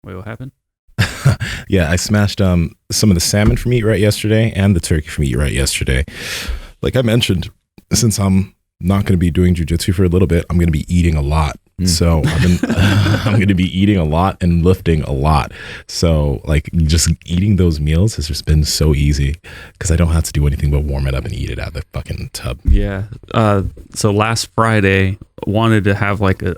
Wait, what happened? Yeah, I smashed some of the salmon from Eat Right yesterday and the turkey from Eat Right yesterday. Like I mentioned, since I'm not going to be doing jiu-jitsu for a little bit, I'm going to be eating a lot. So I'm going to be eating a lot and lifting a lot. So like just eating those meals has just been so easy because I don't have to do anything but warm it up and eat it out of the fucking tub. Yeah. So last Friday, wanted to have like a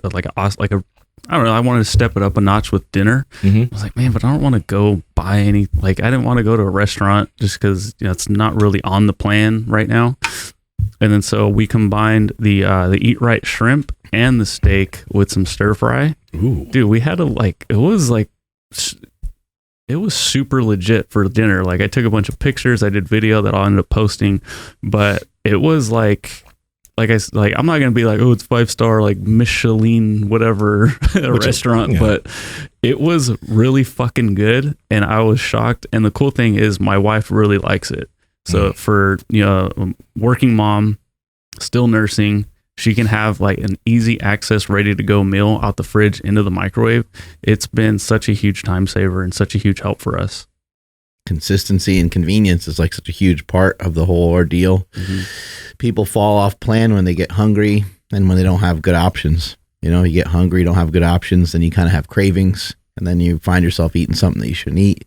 I don't know. I wanted to step it up a notch with dinner. I was like, man, but I don't want to go buy any. Like, I didn't want to go to a restaurant just because it's not really on the plan right now. And then so we combined the Eat Right shrimp and the steak with some stir fry. Ooh. Dude, we had it was super legit for dinner. Like, I took a bunch of pictures. I did video that I'll end up posting, but it was I'm not gonna be like, oh, it's 5-star like Michelin whatever restaurant, but it was really fucking good, and I was shocked. And the cool thing is, my wife really likes it. So for working mom, still nursing, she can have like an easy access, ready to go meal out the fridge into the microwave. It's been such a huge time saver and such a huge help for us. Consistency and convenience is like such a huge part of the whole ordeal. People fall off plan when they get hungry and when they don't have good options. You get hungry, you don't have good options, then you kind of have cravings, and then you find yourself eating something that you shouldn't eat.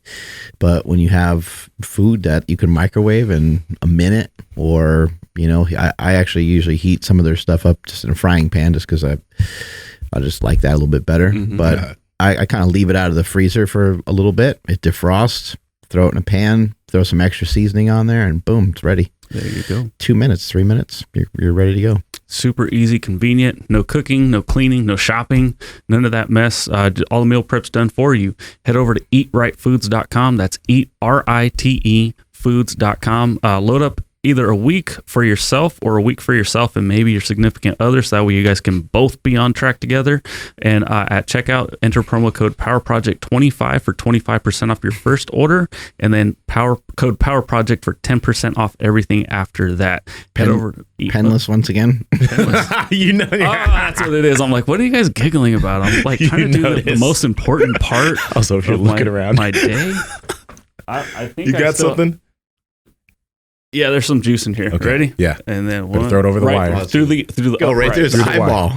But when you have food that you can microwave in a minute, or I actually usually heat some of their stuff up just in a frying pan just because I just like that a little bit better. But I kind of leave it out of the freezer for a little bit. It defrosts. Throw it in a pan, throw some extra seasoning on there, and boom, it's ready. There you go. 2 minutes, 3 minutes, you're ready to go. Super easy, convenient, no cooking, no cleaning, no shopping, none of that mess. All the meal prep's done for you. Head over to eatrightfoods.com. That's eatrite foods.com. Load up either a week for yourself or a week for yourself and maybe your significant other, so that way you guys can both be on track together. And at checkout, enter promo code PowerProject25 for 25% off your first order, and then code PowerProject for 10% off everything after that. Head over to Penless once again. Penless. That's what it is. I'm like, what are you guys giggling about? I'm like trying to do the most important part. Also, if you're looking around my day. I think you got something. Yeah, there's some juice in here. Okay. Ready? Yeah. And then throw it over the wire. Through the go right through his eyeball.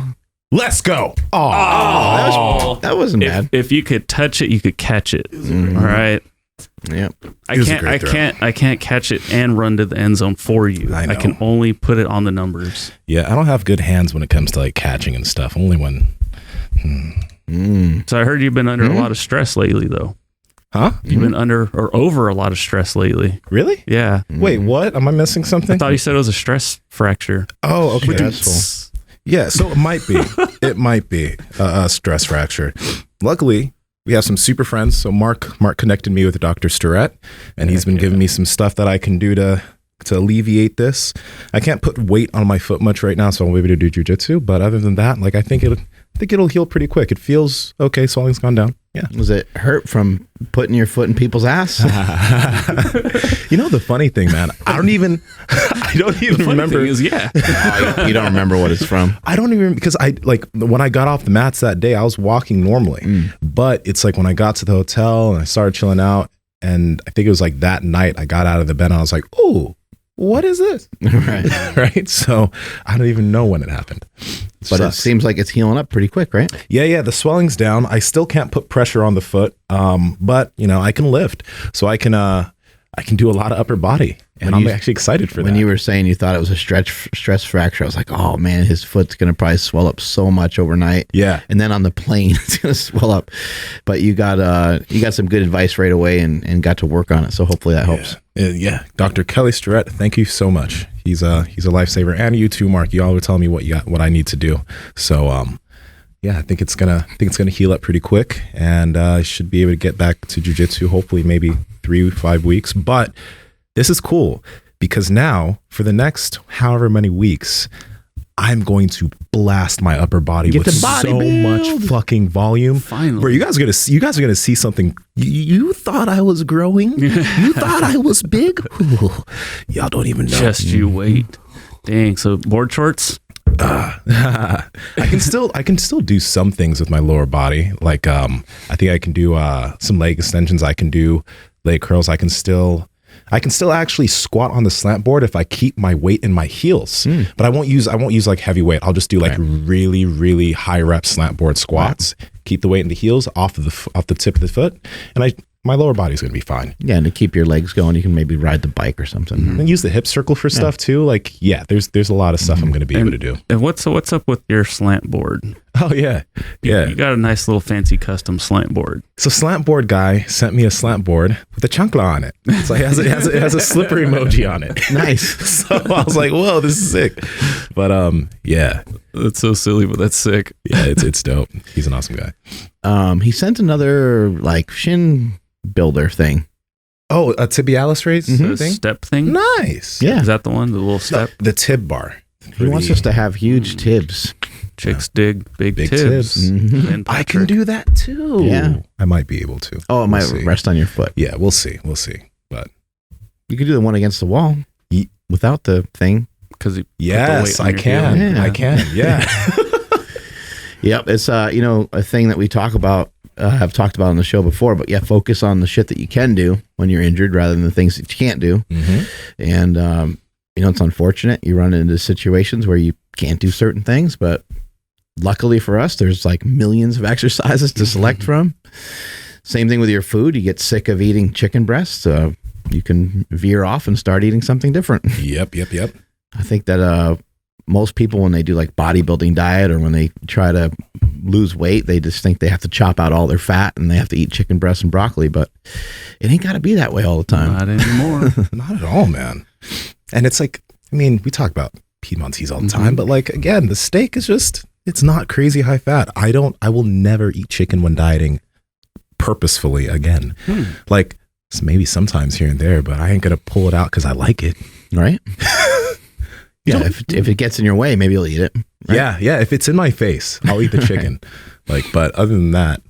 Let's go. That wasn't bad. If you could touch it, you could catch it. All right. Yep. I can't catch it and run to the end zone for you. I can only put it on the numbers. Yeah, I don't have good hands when it comes to like catching and stuff. Only when. So I heard you've been under a lot of stress lately, though. Huh? You've been under or over a lot of stress lately. Really? Yeah. Wait, what? Am I missing something? I thought you said it was a stress fracture. Oh, okay. Stressful. Yeah, so it might be. It might be a stress fracture. Luckily, we have some super friends. So Mark connected me with Dr. Sturette, and he's been giving me some stuff that I can do to alleviate this. I can't put weight on my foot much right now, so I won't be able to do jiu-jitsu. But other than that, like I think it'll heal pretty quick. It feels okay. Swelling's gone down. Yeah. Was it hurt from putting your foot in people's ass? The funny thing, man, I don't even remember. You don't remember what it's from. I don't even, because when I got off the mats that day, I was walking normally, but it's like when I got to the hotel and I started chilling out, and I think it was like that night I got out of the bed and I was like, oh, what is this? Right. Right. So I don't even know when it happened. But it seems like it's healing up pretty quick, right? Yeah. The swelling's down. I still can't put pressure on the foot. But I can lift. So I can do a lot of upper body. And I'm actually excited for that. When you were saying you thought it was a stress fracture, I was like, oh man, his foot's going to probably swell up so much overnight. Yeah. And then on the plane, it's going to swell up. But you got some good advice right away and got to work on it. So hopefully that helps. Yeah. Dr. Kelly Sturette, thank you so much. He's a lifesaver. And you too, Mark. You all were telling me what I need to do. So, I think it's gonna heal up pretty quick, and I should be able to get back to jiu-jitsu hopefully maybe 3-5 weeks. But this is cool because now for the next however many weeks, I'm going to blast my upper body with so much fucking volume. Finally, bro, you guys are gonna see something. You thought I was growing? You thought I was big? Ooh, y'all don't even know. Just you wait. Dang. So board shorts. I can still do some things with my lower body. Like I think I can do some leg extensions. I can do leg curls. I can still actually squat on the slant board if I keep my weight in my heels. But I won't use like heavy weight. I'll just do like really, really high rep slant board squats. Keep the weight in the heels off the tip of the foot, and my lower body's going to be fine. Yeah, and to keep your legs going, you can maybe ride the bike or something. And use the hip circle for stuff too. Like, yeah, there's a lot of stuff I'm going to be able to do. And what's up with your slant board? Oh yeah, yeah. You got a nice little fancy custom slant board. So slant board guy sent me a slant board with a chancla on it. So it has a slipper emoji on it. Nice. So I was like, whoa, this is sick. But yeah. That's so silly, but that's sick. Yeah, it's dope. He's an awesome guy. He sent another like shin builder thing. Oh, a tibialis raise thing? Step thing? Nice. Yeah. Is that the one? The little step? The tib bar. He wants us to have huge tibs. Chicks dig big Big tibs. tibs. I can do that too. Yeah. I might be able to. Oh, it might see. rest on your foot. Yeah, we'll see. But You could do the one against the wall without the thing. Because yes, I can. Yeah. I can. Yeah. Yep. It's a thing that we talk about, have talked about on the show before, but yeah, focus on the shit that you can do when you're injured rather than the things that you can't do. And it's unfortunate you run into situations where you can't do certain things, but luckily for us, there's like millions of exercises to select from. Same thing with your food. You get sick of eating chicken breasts, you can veer off and start eating something different. Yep. I think that most people, when they do like bodybuilding diet or when they try to lose weight, they just think they have to chop out all their fat and they have to eat chicken breasts and broccoli, but it ain't got to be that way all the time. Not anymore. Not at all, man. And it's like, I mean, we talk about Piedmontese all the time, but like, again, the steak is just, it's not crazy high fat. I will never eat chicken when dieting purposefully again. Like maybe sometimes here and there, but I ain't going to pull it out because I like it. Right? Yeah, if it gets in your way, maybe you'll eat it. Right? Yeah. If it's in my face, I'll eat the chicken. But other than that,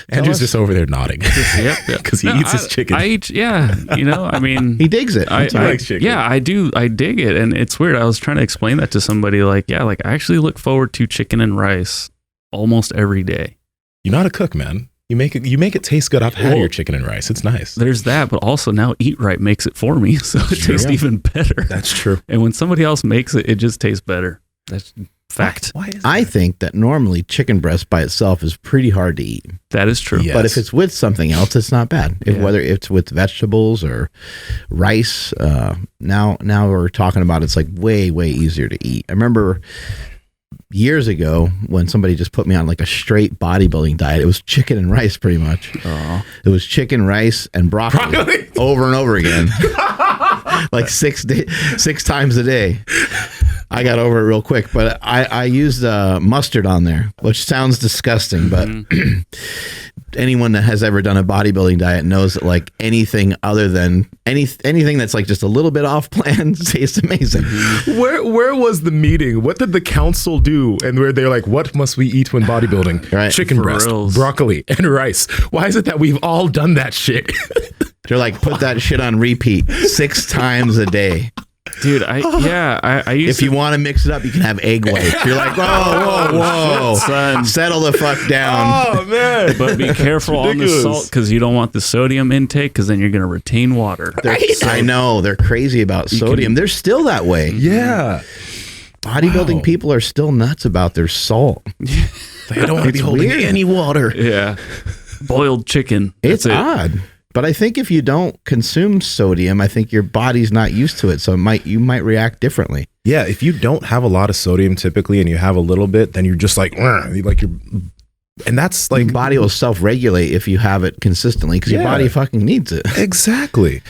Andrew's just over there nodding. Yep. Because he eats his chicken. I mean, he digs it. He likes chicken. Yeah, I do. I dig it, and it's weird. I was trying to explain that to somebody. Like, I actually look forward to chicken and rice almost every day. You know how to cook, man. You make it taste good. I've had your chicken and rice. It's nice. There's that, but also now Eat Right makes it for me, so it tastes even better. That's true. And when somebody else makes it, it just tastes better. That's fact. Why is that? I think that normally chicken breast by itself is pretty hard to eat. That is true. Yes. But if it's with something else, it's not bad. Whether it's with vegetables or rice, now we're talking about it's like way, way easier to eat. I remember years ago when somebody just put me on like a straight bodybuilding diet. It was chicken and rice pretty much. It was chicken, rice, and broccoli. Over and over again. Like 6 times a day. I got over it real quick, but I used mustard on there, which sounds disgusting, but anyone that has ever done a bodybuilding diet knows that like anything other than anything that's like just a little bit off plan tastes amazing. Where was the meeting? What did the council do? And where they're like, what must we eat when bodybuilding? Right. Chicken breast, broccoli, and rice. Why is it that we've all done that shit? They're like, put that shit on repeat 6 times a day. Dude, I used if you want to mix it up, you can have egg whites. You're like, whoa, son. Settle the fuck down. Oh man! But be careful on the salt because you don't want the sodium intake because then you're going to retain water. I know they're crazy about sodium. They're still that way. Yeah. Bodybuilding people are still nuts about their salt. They don't want to be holding any water. Yeah. Boiled chicken. It's odd. But I think if you don't consume sodium, I think your body's not used to it. So you might react differently. Yeah. If you don't have a lot of sodium typically and you have a little bit, then you're just like and that's like your body will self-regulate if you have it consistently because your body fucking needs it. Exactly.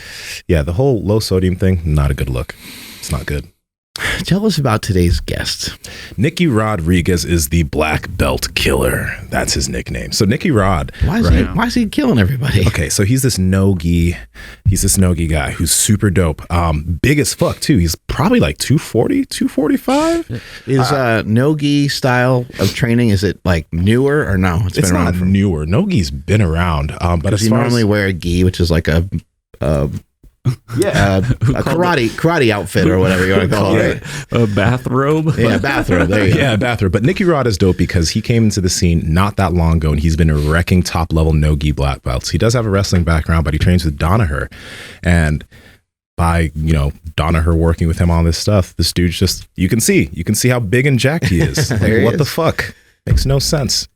Yeah. The whole low sodium thing, not a good look. It's not good. Tell us about today's guest. Nicky Rodriguez is the black belt killer. That's his nickname. So Nicky Rod. Why is he killing everybody? Okay, so he's this no-gi guy who's super dope. Big as fuck too. He's probably like 240, 245. Is no-gi style of training, is it like newer or no? It's been around. Newer. No-gi's been around. But as you far normally wear a gi, which is like a Yeah, a karate outfit or whatever you want to call it. A bathrobe. Yeah, bathrobe. There you go. Yeah, bathrobe. But Nicky Rod is dope because he came into the scene not that long ago, and he's been wrecking top level no-gi black belts. He does have a wrestling background, but he trains with Danaher, and by Danaher working with him on this stuff, this dude's just you can see how big and jacked he is. Like, what the fuck? Makes no sense.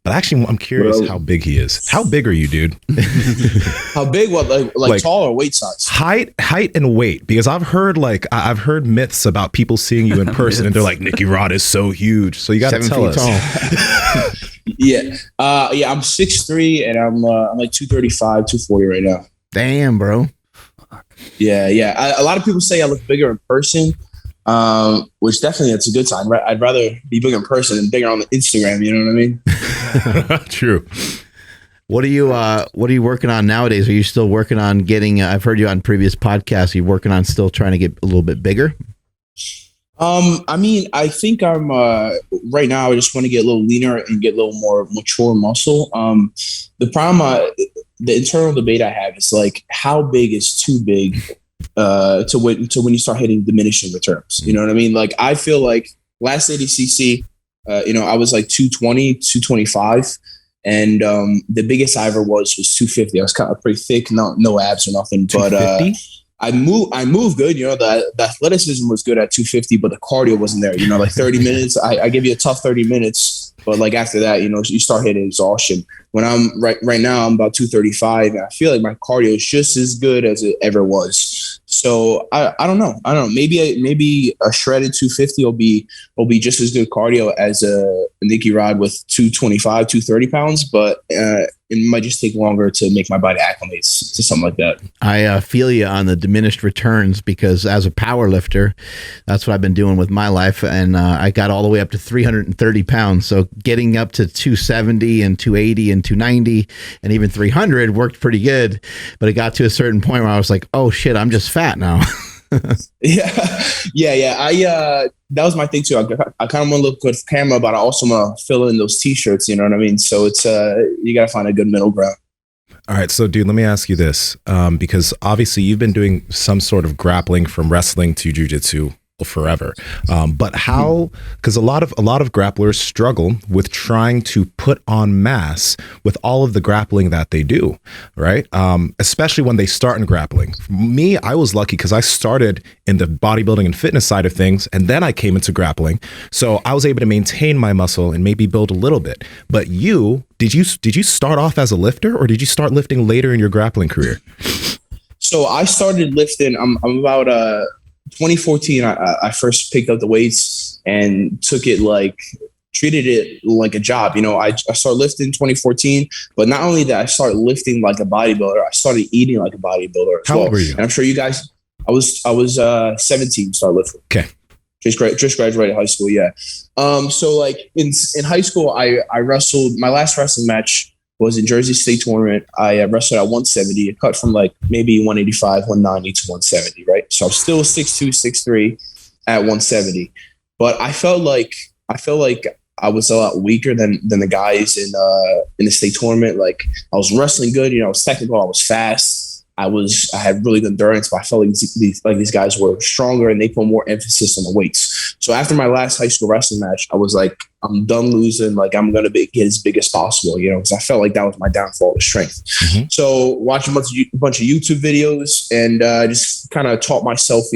But actually, I'm curious how big he is. How big are you, dude? How big? What, like tall or weight size? Height and weight. Because I've heard myths about people seeing you in person, and they're like, Nicky Rod is so huge. So you got to tell us. Yeah, I'm 6'3", and I'm like 235, 240 right now. Damn, bro. Yeah. A lot of people say I look bigger in person. Which definitely that's a good sign. Right? I'd rather be bigger in person than bigger on the Instagram. You know what I mean? True. What are you working on nowadays? Are you still working on getting? I've heard you on previous podcasts. You're working on still trying to get a little bit bigger. I mean, I think I'm right now. I just want to get a little leaner and get a little more mature muscle. The problem, the internal debate I have is like, how big is too big? To when you start hitting diminishing returns, you know what I mean? Like, I feel like last ADCC, I was like 220, 225, and the biggest I ever was 250. I was kind of pretty thick, no abs or nothing, but I moved good. The athleticism was good at 250, but the cardio wasn't there. Like 30 minutes, I give you a tough 30 minutes, but like after that, you start hitting exhaustion. When I'm right now, I'm about 235, and I feel like my cardio is just as good as it ever was. So I don't know. Maybe a shredded 250 will be just as good cardio as a Nicky Rod with 225, 230 pounds, but it might just take longer to make my body acclimate to something like that. I feel you on the diminished returns, because as a power lifter, that's what I've been doing with my life. And I got all the way up to 330 pounds. So getting up to 270 and 280 and 290 and even 300 worked pretty good. But it got to a certain point where I was like, oh shit, I'm just fat now. Yeah. That was my thing too. I kind of want to look good for camera, but I also want to fill in those t-shirts. You know what I mean? So it's you got to find a good middle ground. All right, so dude, let me ask you this, because obviously you've been doing some sort of grappling from wrestling to jiu-jitsu forever, but how? Because a lot of grapplers struggle with trying to put on mass with all of the grappling that they do, right? Especially when they start in grappling. Me, I was lucky because I started in the bodybuilding and fitness side of things, and then I came into grappling, so I was able to maintain my muscle and maybe build a little bit. But you, did you start off as a lifter, or did you start lifting later in your grappling career? So I started lifting. I'm about 2014, I first picked up the weights and treated it like a job. I started lifting in 2014, but not only that, I started lifting like a bodybuilder, I started eating like a bodybuilder as well. How old were you? And I'm sure you guys, I was 17, started lifting. Okay. Just graduated high school. Yeah. So like in high school, I wrestled. My last wrestling match was in Jersey State tournament. I wrestled at 170. It cut from like maybe 185, 190 to 170, right? So I'm still 6'2", 6'3" at 170. But I felt like I was a lot weaker than the guys in the state tournament. Like, I was wrestling good, I was technical, I was fast. I had really good endurance, but I felt like these guys were stronger and they put more emphasis on the weights. So after my last high school wrestling match, I was like, I'm done losing. Like, I'm going to get as big as possible, because I felt like that was my downfall of strength. Mm-hmm. So watching a bunch of YouTube videos and just kind of taught myself,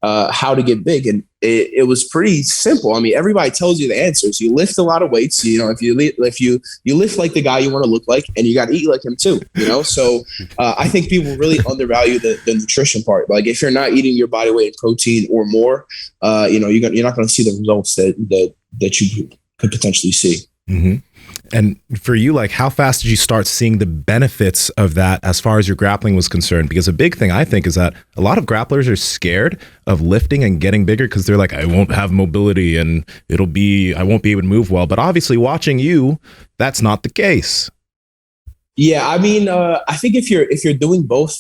how to get big. And it was pretty simple. I mean, everybody tells you the answers. You lift a lot of weights. If you lift like the guy you want to look like, and you got to eat like him too. So I think people really undervalue the nutrition part. Like, if you're not eating your body weight in protein or more, you're not going to see the results that you could potentially see. Mm-hmm. And for you, like, how fast did you start seeing the benefits of that as far as your grappling was concerned? Because a big thing I think is that a lot of grapplers are scared of lifting and getting bigger because they're like, I won't have mobility and I won't be able to move well. But obviously watching you, that's not the case. Yeah. I mean, I think if you're doing both,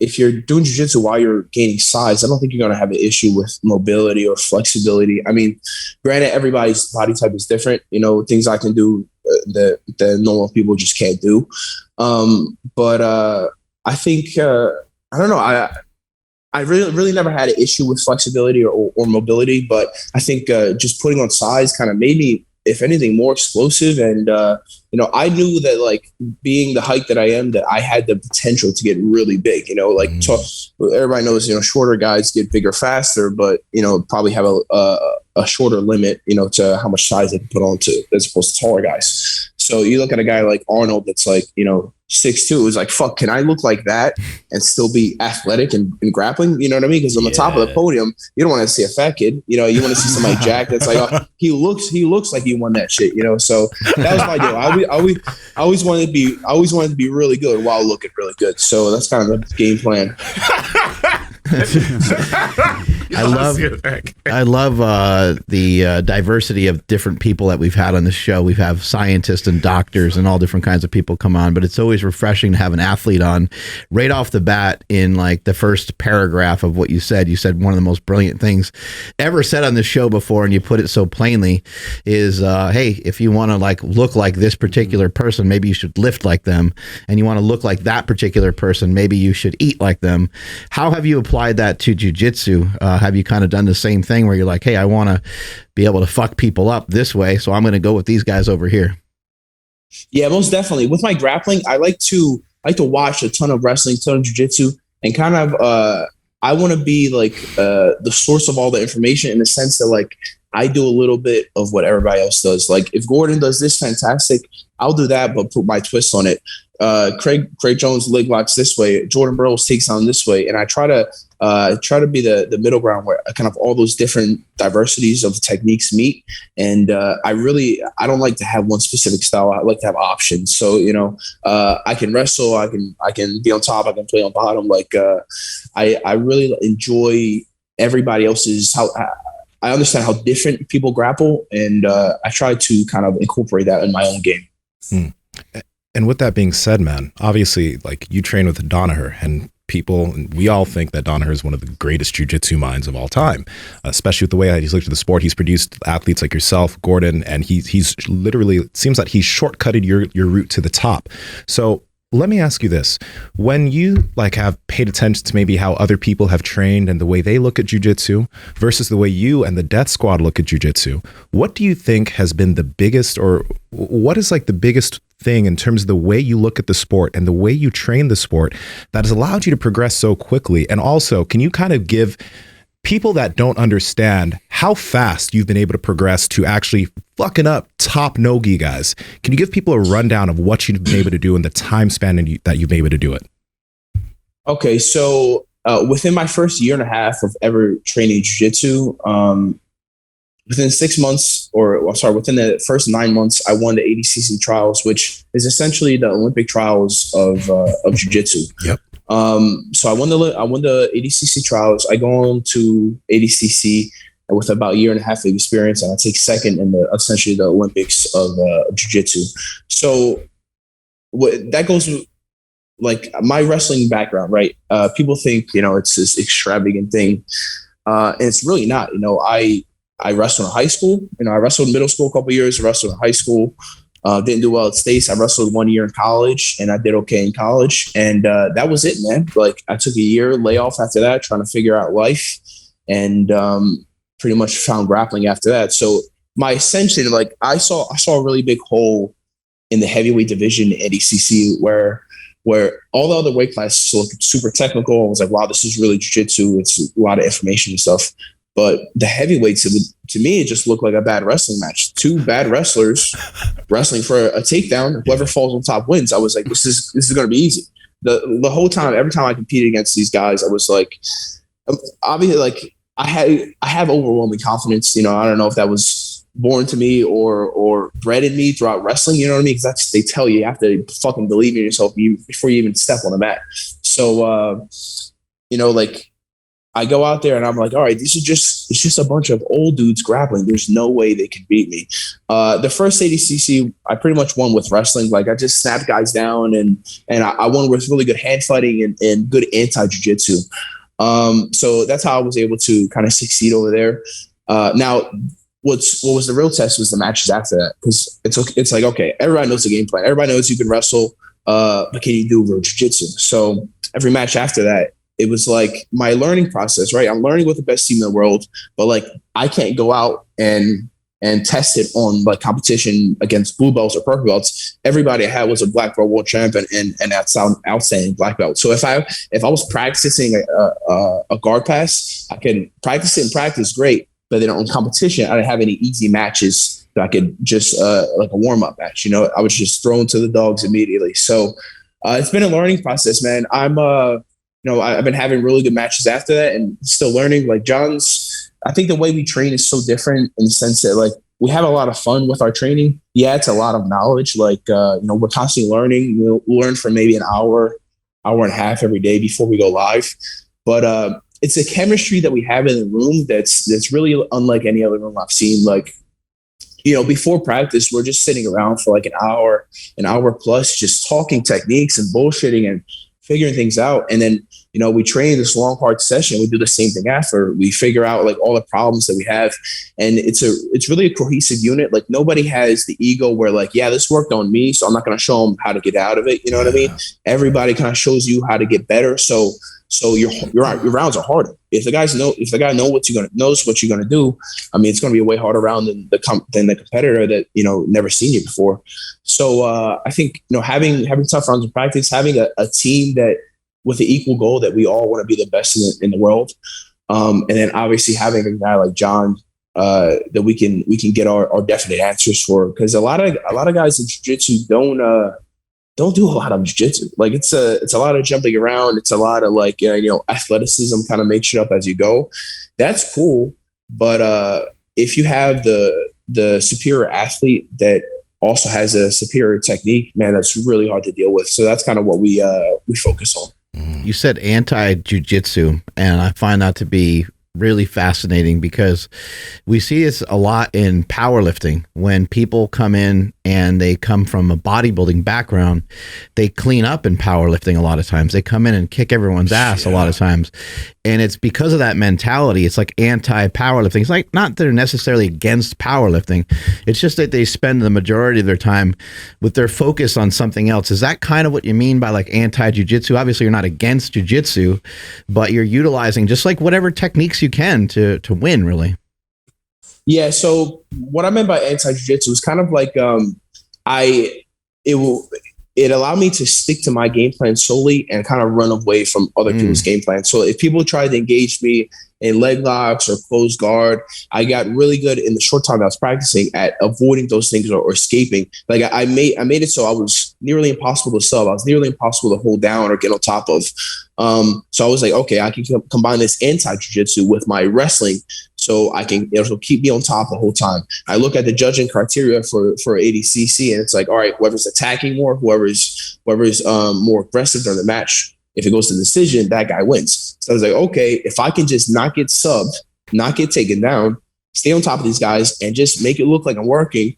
if you're doing jiu-jitsu while you're gaining size, I don't think you're going to have an issue with mobility or flexibility. I mean, granted, everybody's body type is different. Things I can do the normal people just can't do. But I think I don't know. I really never had an issue with flexibility or mobility, but I think just putting on size kind of made me, if anything, more explosive. And I knew that, like, being the height that I am, that I had the potential to get really big. Everybody knows, shorter guys get bigger faster, but probably have a shorter limit, to how much size they can put on to, as opposed to taller guys. So you look at a guy like Arnold that's like, 6'2", it's like, fuck, can I look like that and still be athletic and grappling? You know what I mean? Because on the top of the podium, you don't want to see a fat kid. You want to see somebody jacked that's like, oh, he looks like he won that shit. So that was my deal. I always wanted to be really good while looking really good. So that's kind of the game plan. I love the diversity of different people that we've had on the show. We've had scientists and doctors and all different kinds of people come on, but it's always refreshing to have an athlete on right off the bat. In like the first paragraph of what you said one of the most brilliant things ever said on the show before, and you put it so plainly, is hey, if you want to like look like this particular person, maybe you should lift like them, and you want to look like that particular person, maybe you should eat like them. How have you applied that to jiu-jitsu? Have you kind of done the same thing where you're like, hey, I want to be able to fuck people up this way, so I'm going to go with these guys over here? Yeah, most definitely. With my grappling, I like to watch a ton of wrestling, ton of jiu-jitsu, and kind of I want to be like the source of all the information, in the sense that, like, I do a little bit of what everybody else does. Like, if Gordon does this, fantastic, I'll do that, but put my twist on it. Craig Jones leg locks this way, Jordan Burroughs takes on this way, and I try to be the middle ground where kind of all those different diversities of techniques meet. And I don't like to have one specific style. I like to have options. So I can wrestle, I can be on top, I can play on bottom. Like I really enjoy everybody else's how. I understand how different people grapple, and I try to kind of incorporate that in my own game. And with that being said, man, obviously, like, you train with Danaher, and we all think that Danaher is one of the greatest jiu-jitsu minds of all time, especially with the way that he's looked at the sport. He's produced athletes like yourself, Gordon, and he's literally, it seems like he's shortcutted your route to the top. So let me ask you this. When you like have paid attention to maybe how other people have trained and the way they look at jiu-jitsu versus the way you and the Death Squad look at jiu-jitsu, what do you think has been the biggest, or what is like the biggest thing in terms of the way you look at the sport and the way you train the sport that has allowed you to progress so quickly? And also, can you kind of give people that don't understand how fast you've been able to progress to actually fucking up top no-gi guys? Can you give people a rundown of what you've been able to do in the time span that you've been able to do it? Okay, so within my first year and a half of ever training jiu-jitsu, within 6 months, within the first 9 months, I won the ADCC trials, which is essentially the Olympic trials of jiu-jitsu. Yep. So I won the ADCC trials. I go on to ADCC with about a year and a half of experience, and I take second in essentially the Olympics of jiu-jitsu. So that goes with, like, my wrestling background, right? People think, it's this extravagant thing. And it's really not. I wrestled in high school. I wrestled in middle school a couple of years, I wrestled in high school. Didn't do well at States. I wrestled 1 year in college, and I did okay in college. And that was it, man. Like, I took a year layoff after that, trying to figure out life, and pretty much found grappling after that. So my ascension, like, I saw a really big hole in the heavyweight division in ADCC where all the other weight classes look super technical. I was like, wow, this is really jiu-jitsu. It's a lot of information and stuff. But the heavyweights, to me, it just looked like a bad wrestling match. Two bad wrestlers wrestling for a takedown. Whoever falls on top wins. I was like, this is going to be easy. The whole time, every time I competed against these guys, I was like, obviously, like, I have overwhelming confidence. I don't know if that was born to me or bred in me throughout wrestling. You know what I mean? Because they tell you have to fucking believe in yourself before you even step on the mat. So, like, I go out there and I'm like, all right, it's just a bunch of old dudes grappling. There's no way they can beat me. The first ADCC, I pretty much won with wrestling. Like, I just snapped guys down and I won with really good hand fighting and good anti-jiu-jitsu. So that's how I was able to kind of succeed over there. Now, what was the real test was the matches after that, because it's like, okay, everybody knows the game plan. Everybody knows you can wrestle, but can you do real jiu-jitsu? So every match after that, it was like my learning process, right? I'm learning with the best team in the world, but like I can't go out and test it on like competition against blue belts or purple belts. Everybody I had was a black belt world champion and that's outstanding black belt. So if I was practicing a guard pass, I can practice it in practice, great. But then on competition, I didn't have any easy matches that I could just like a warm up match. I was just thrown to the dogs immediately. So it's been a learning process, man. I've been having really good matches after that and still learning. Like I think the way we train is so different in the sense that like we have a lot of fun with our training. Yeah, it's a lot of knowledge. Like, we're constantly learning. We'll learn for maybe an hour and a half every day before we go live. But it's a chemistry that we have in the room that's really unlike any other room I've seen. Like, before practice, we're just sitting around for like an hour plus, just talking techniques and bullshitting and figuring things out. And then, we train this long, hard session. We do the same thing after. We figure out like all the problems that we have. And it's really a cohesive unit. Like nobody has the ego where like, yeah, this worked on me, so I'm not going to show them how to get out of it. You know what I mean? Everybody kind of shows you how to get better. So your rounds are harder. If the guy knows what you're gonna do, I mean, it's gonna be a way harder round than the competitor that never seen you before. So I think having tough rounds in practice, having a team that with the equal goal that we all want to be the best in the world, and then obviously having a guy like John that we can get our definite answers for, because a lot of guys in jiu-jitsu don't do a lot of jiu-jitsu. Like it's a lot of jumping around. It's a lot of like, athleticism, kind of make shit up as you go. That's cool. But if you have the superior athlete that also has a superior technique, man, that's really hard to deal with. So that's kind of what we focus on. You said anti-jiu-jitsu, and I find that to be really fascinating because we see this a lot in powerlifting. When people come in and they come from a bodybuilding background, they clean up in powerlifting a lot of times. They come in and kick everyone's ass a lot of times. And it's because of that mentality. It's like anti-powerlifting. It's like not that they're necessarily against powerlifting. It's just that they spend the majority of their time with their focus on something else. Is that kind of what you mean by like anti-jiu-jitsu? Obviously, you're not against jiu-jitsu, but you're utilizing just like whatever techniques you can to win, really. Yeah. So what I meant by anti-jiu-jitsu is kind of like it allowed me to stick to my game plan solely and kind of run away from other people's game plans. So if people tried to engage me in leg locks or closed guard, I got really good in the short time I was practicing at avoiding those things or escaping. Like I made it so I was nearly impossible to sub. I was nearly impossible to hold down or get on top of. So I was like, okay, I can combine this anti-jiu-jitsu with my wrestling, so it'll keep me on top the whole time. I look at the judging criteria for ADCC, and it's like, all right, whoever's attacking more, whoever's more aggressive during the match, if it goes to decision, that guy wins. So I was like, okay, if I can just not get subbed, not get taken down, stay on top of these guys, and just make it look like I'm working,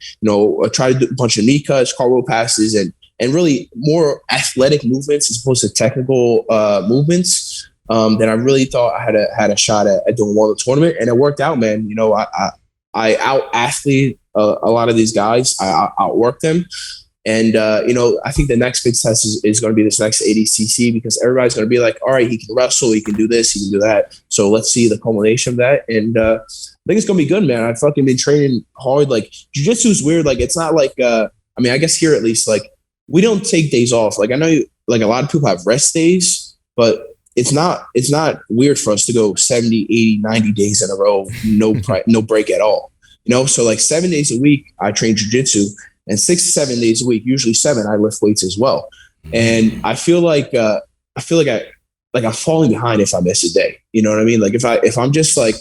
try to do a bunch of knee cuts, cartwheel passes, and really more athletic movements as opposed to technical movements, then I really thought I had a shot at doing well in the tournament, and it worked out, man. I out-athlete a lot of these guys. I outworked them. And, I think the next big test is going to be this next ADCC, because everybody's going to be like, all right, he can wrestle, he can do this, he can do that. So let's see the culmination of that. And I think it's going to be good, man. I've fucking been training hard. Like, jiu-jitsu is weird. Like, it's not like, I guess here at least, like, we don't take days off. Like, I know like a lot of people have rest days, but it's not weird for us to go 70, 80, 90 days in a row, no break at all. So like 7 days a week, I train jiu-jitsu. And 6 to 7 days a week, usually 7, I lift weights as well. And I feel like I'm falling behind if I miss a day. You know what I mean? Like if I'm just like,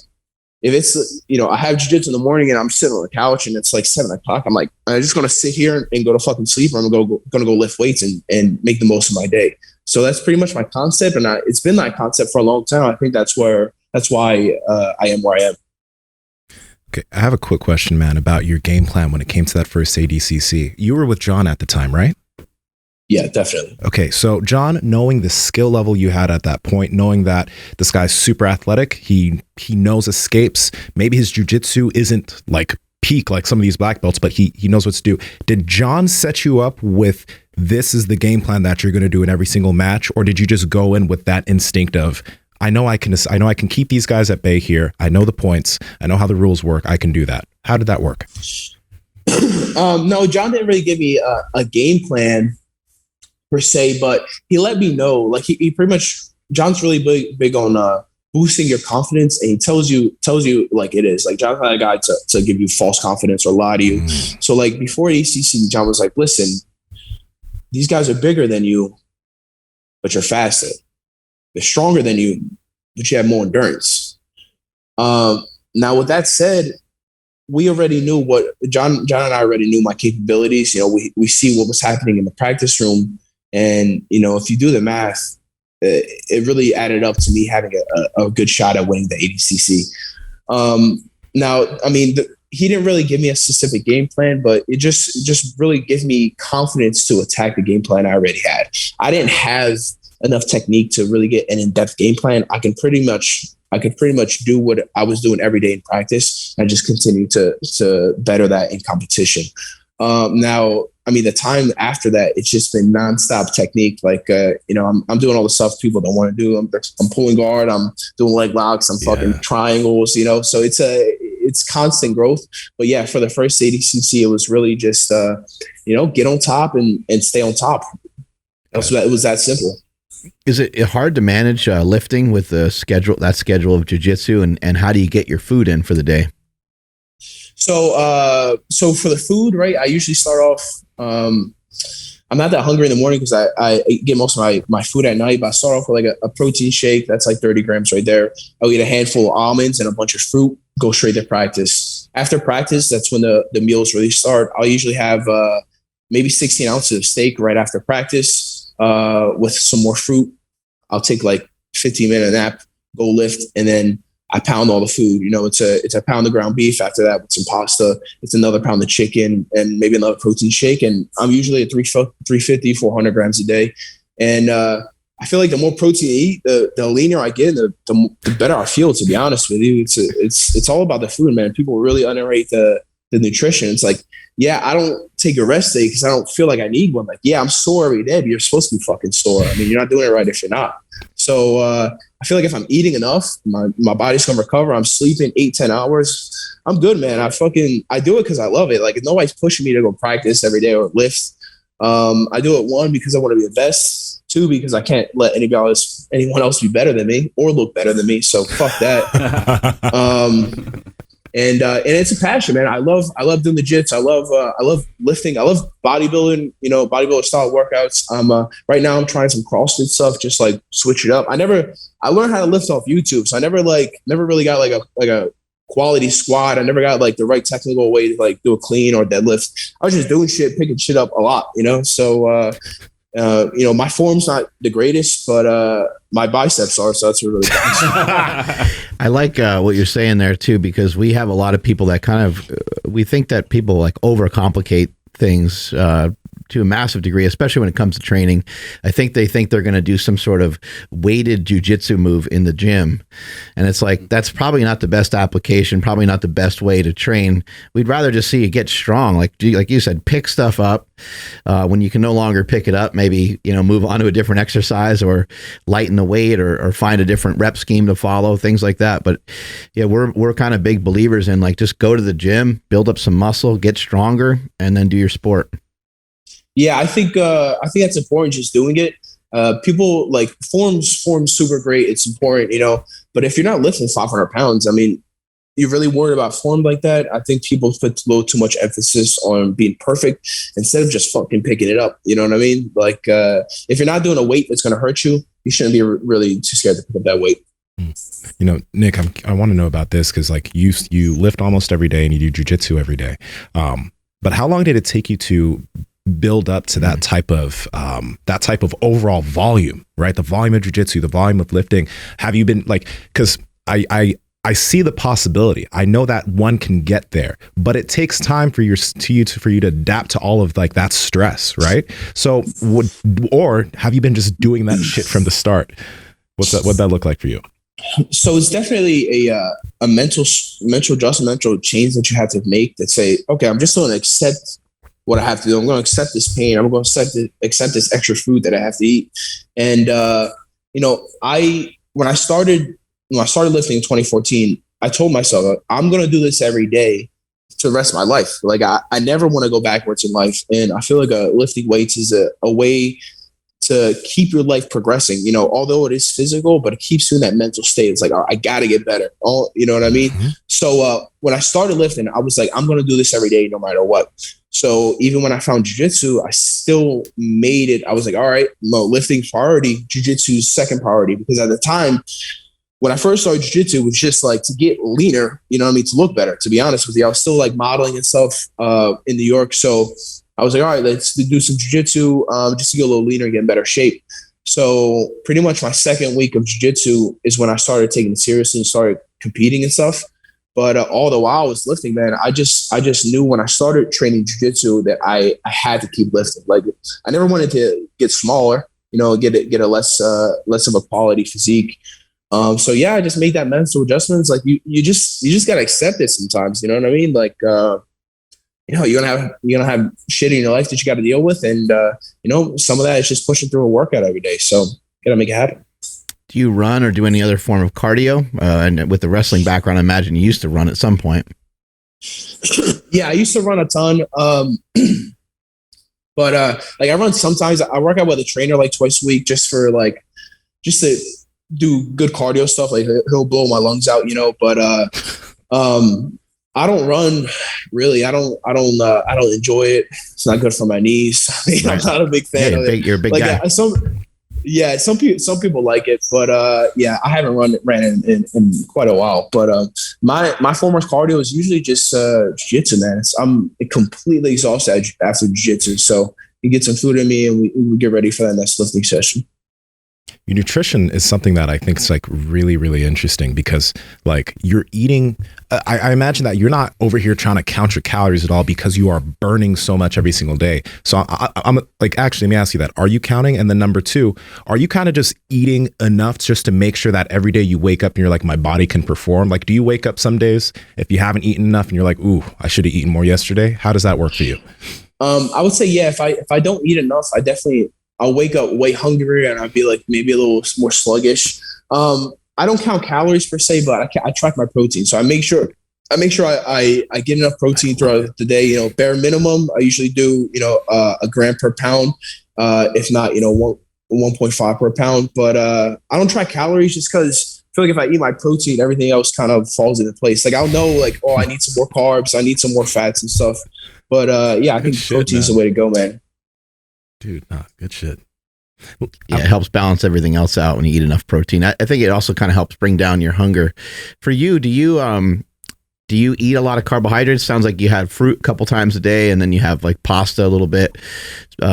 if it's, I have jiu-jitsu in the morning and I'm sitting on the couch and it's like 7 o'clock, I'm like, I'm just going to sit here and go to fucking sleep, or I'm going to go lift weights and make the most of my day. So that's pretty much my concept. And it's been that concept for a long time. I think that's why I am where I am. Okay, I have a quick question, man, about your game plan when it came to that first ADCC. You were with John at the time, right? Yeah, definitely. Okay, so John, knowing the skill level you had at that point, knowing that this guy's super athletic, he knows escapes. Maybe his jiu-jitsu isn't like peak like some of these black belts, but he knows what to do. Did John set you up with this is the game plan that you're going to do in every single match, or did you just go in with that instinct of I know I can keep these guys at bay here. I know the points. I know how the rules work. I can do that. How did that work? No, John didn't really give me a game plan per se, but he let me know. Like he pretty much, John's really big on boosting your confidence, and he tells you like it is. Like John's not a guy to give you false confidence or lie to you. So like before ADCC, John was like, listen, these guys are bigger than you, but you're faster. They're stronger than you, but you have more endurance. Now, with that said, we already knew what John and I already knew my capabilities. You know, we see what was happening in the practice room, and you know, if you do the math, it really added up to me having a good shot at winning the ADCC. Now, I mean, he didn't really give me a specific game plan, but it just really gives me confidence to attack the game plan I already had. I didn't have enough technique to really get an in-depth game plan. I could pretty much do what I was doing every day in practice and just continue to better that in competition. Now, I mean, the time after that, it's just been nonstop technique. Like, you know, I'm doing all the stuff people don't want to do. I'm pulling guard. I'm doing leg locks. I'm fucking triangles, you know, so it's constant growth. But yeah, for the first ADCC, it was really just, you know, get on top and stay on top. It was that simple. Is it hard to manage lifting with the schedule of jiu-jitsu, and how do you get your food in for the day? So for the food, right, I usually start off, I'm not that hungry in the morning because I get most of my food at night, but I start off with like a protein shake. That's like 30 grams right there. I'll eat a handful of almonds and a bunch of fruit, go straight to practice. After practice, that's when the meals really start. I'll usually have maybe 16 ounces of steak right after practice. With some more fruit. I'll take like 15-minute nap, go lift, and then I pound all the food. You know, it's a pound of ground beef after that with some pasta. It's another pound of chicken and maybe another protein shake. And I'm usually at 350, 400 grams a day. And I feel like the more protein I eat, the leaner I get, the better I feel, to be honest with you. It's all about the food, man. People really underrate the nutrition. It's like, yeah, I don't take a rest day because I don't feel like I need one. Like, yeah, I'm sore every day, but you're supposed to be fucking sore. I mean, you're not doing it right if you're not. So I feel like if I'm eating enough, my body's gonna recover. I'm sleeping 8-10 hours. I'm good, man. I do it because I love it. Like, if nobody's pushing me to go practice every day or lift, I do it, one, because I want to be the best. Two, because I can't let anyone else be better than me or look better than me. So fuck that. And it's a passion, man. I love doing the jits. I love lifting. I love bodybuilding, you know, bodybuilder style workouts. Right now I'm trying some CrossFit stuff, just like switch it up. I learned how to lift off YouTube. So I never really got like a quality squat. I never got like the right technical way to like do a clean or deadlift. I was just doing shit, picking shit up a lot, you know? So, you know, my form's not the greatest, but my biceps are, so that's really nice. I like what you're saying there too, because we have a lot of people that kind of, we think that people like overcomplicate things to a massive degree, especially when it comes to training. I think they think they're going to do some sort of weighted jujitsu move in the gym. And it's like, that's probably not the best application, probably not the best way to train. We'd rather just see you get strong. Like you said, pick stuff up. When you can no longer pick it up, maybe, you know, move on to a different exercise or lighten the weight or find a different rep scheme to follow, things like that. But yeah, we're kind of big believers in like, just go to the gym, build up some muscle, get stronger, and then do your sport. Yeah, I think that's important. Just doing it. People like form's super great. It's important, you know. But if you're not lifting 500 pounds, I mean, you're really worried about form like that. I think people put too much emphasis on being perfect instead of just fucking picking it up. You know what I mean? Like, if you're not doing a weight that's going to hurt you, you shouldn't be really too scared to pick up that weight. You know, Nick, I want to know about this because like you lift almost every day and you do jujitsu every day. But how long did it take you to build up to that type of overall volume, right? The volume of jiu-jitsu, the volume of lifting. Have you been like, because I I see the possibility. I know that one can get there, but it takes time for you to adapt to all of like that stress, right? So or have you been just doing that shit from the start? What'd that look like for you? So it's definitely a mental adjustment, mental change that you have to make that say, okay, I'm just going to accept what I have to do. I'm going to accept this pain. I'm going to accept this extra food that I have to eat. And, when I started lifting in 2014, I told myself, I'm going to do this every day to the rest of my life. Like I never want to go backwards in life. And I feel like lifting weights is a way to keep your life progressing, although it is physical, but it keeps you in that mental state. It's like, all right, I got to get better. You know what I mean? Mm-hmm. So when I started lifting, I was like, I'm going to do this every day, no matter what. So even when I found jiu-jitsu, I still made it. I was like, all right, lifting priority, jiu-jitsu second priority. Because at the time, when I first started jiu-jitsu, it was just like to get leaner, to look better, to be honest with you. I was still like modeling and stuff in New York. So I was like, all right, let's do some jiu-jitsu just to get a little leaner and get in better shape. So pretty much my second week of jiu-jitsu is when I started taking it seriously and started competing and stuff. But all the while I was lifting, man, I just knew when I started training jiu-jitsu that I had to keep lifting. Like I never wanted to get smaller, get a less of a quality physique. So yeah, I just made that mental adjustments. Like you just gotta accept it sometimes. You know what I mean? Like you're gonna have shit in your life that you got to deal with, and some of that is just pushing through a workout every day. So you gotta make it happen. Do you run or do any other form of cardio? And with the wrestling background, I imagine you used to run at some point. Yeah, I used to run a ton. But like I run sometimes. I work out with a trainer like twice a week just to do good cardio stuff. Like he'll blow my lungs out, but I don't run really. I don't enjoy it. It's not good for my knees. I'm not a big fan of it. You're a big guy. Some people like it, but I haven't ran in quite a while. But my form of cardio is usually just jiu-jitsu, man. I'm completely exhausted after jiu-jitsu, so you get some food in me, and we get ready for that next lifting session. Your nutrition is something that I think is like really, really interesting because like you're eating, I imagine that you're not over here trying to count your calories at all because you are burning so much every single day. So I'm like, actually, let me ask you that. Are you counting? And then number two, are you kind of just eating enough just to make sure that every day you wake up and you're like, my body can perform? Like, do you wake up some days if you haven't eaten enough and you're like, ooh, I should have eaten more yesterday? How does that work for you? I would say, yeah, if I don't eat enough, I'll wake up way hungrier and I'll be like maybe a little more sluggish. I don't count calories per se, but I track my protein. So I make sure I get enough protein throughout the day. Bare minimum, I usually do, a gram per pound. If not, 1.5 per pound. But I don't track calories just because I feel like if I eat my protein, everything else kind of falls into place. Like I'll know like, oh, I need some more carbs. I need some more fats and stuff. But I think protein is the way to go, man. Dude, good shit. Yeah, it helps balance everything else out when you eat enough protein. I think it also kind of helps bring down your hunger. For you, do you eat a lot of carbohydrates? Sounds like you have fruit a couple times a day, and then you have like pasta a little bit,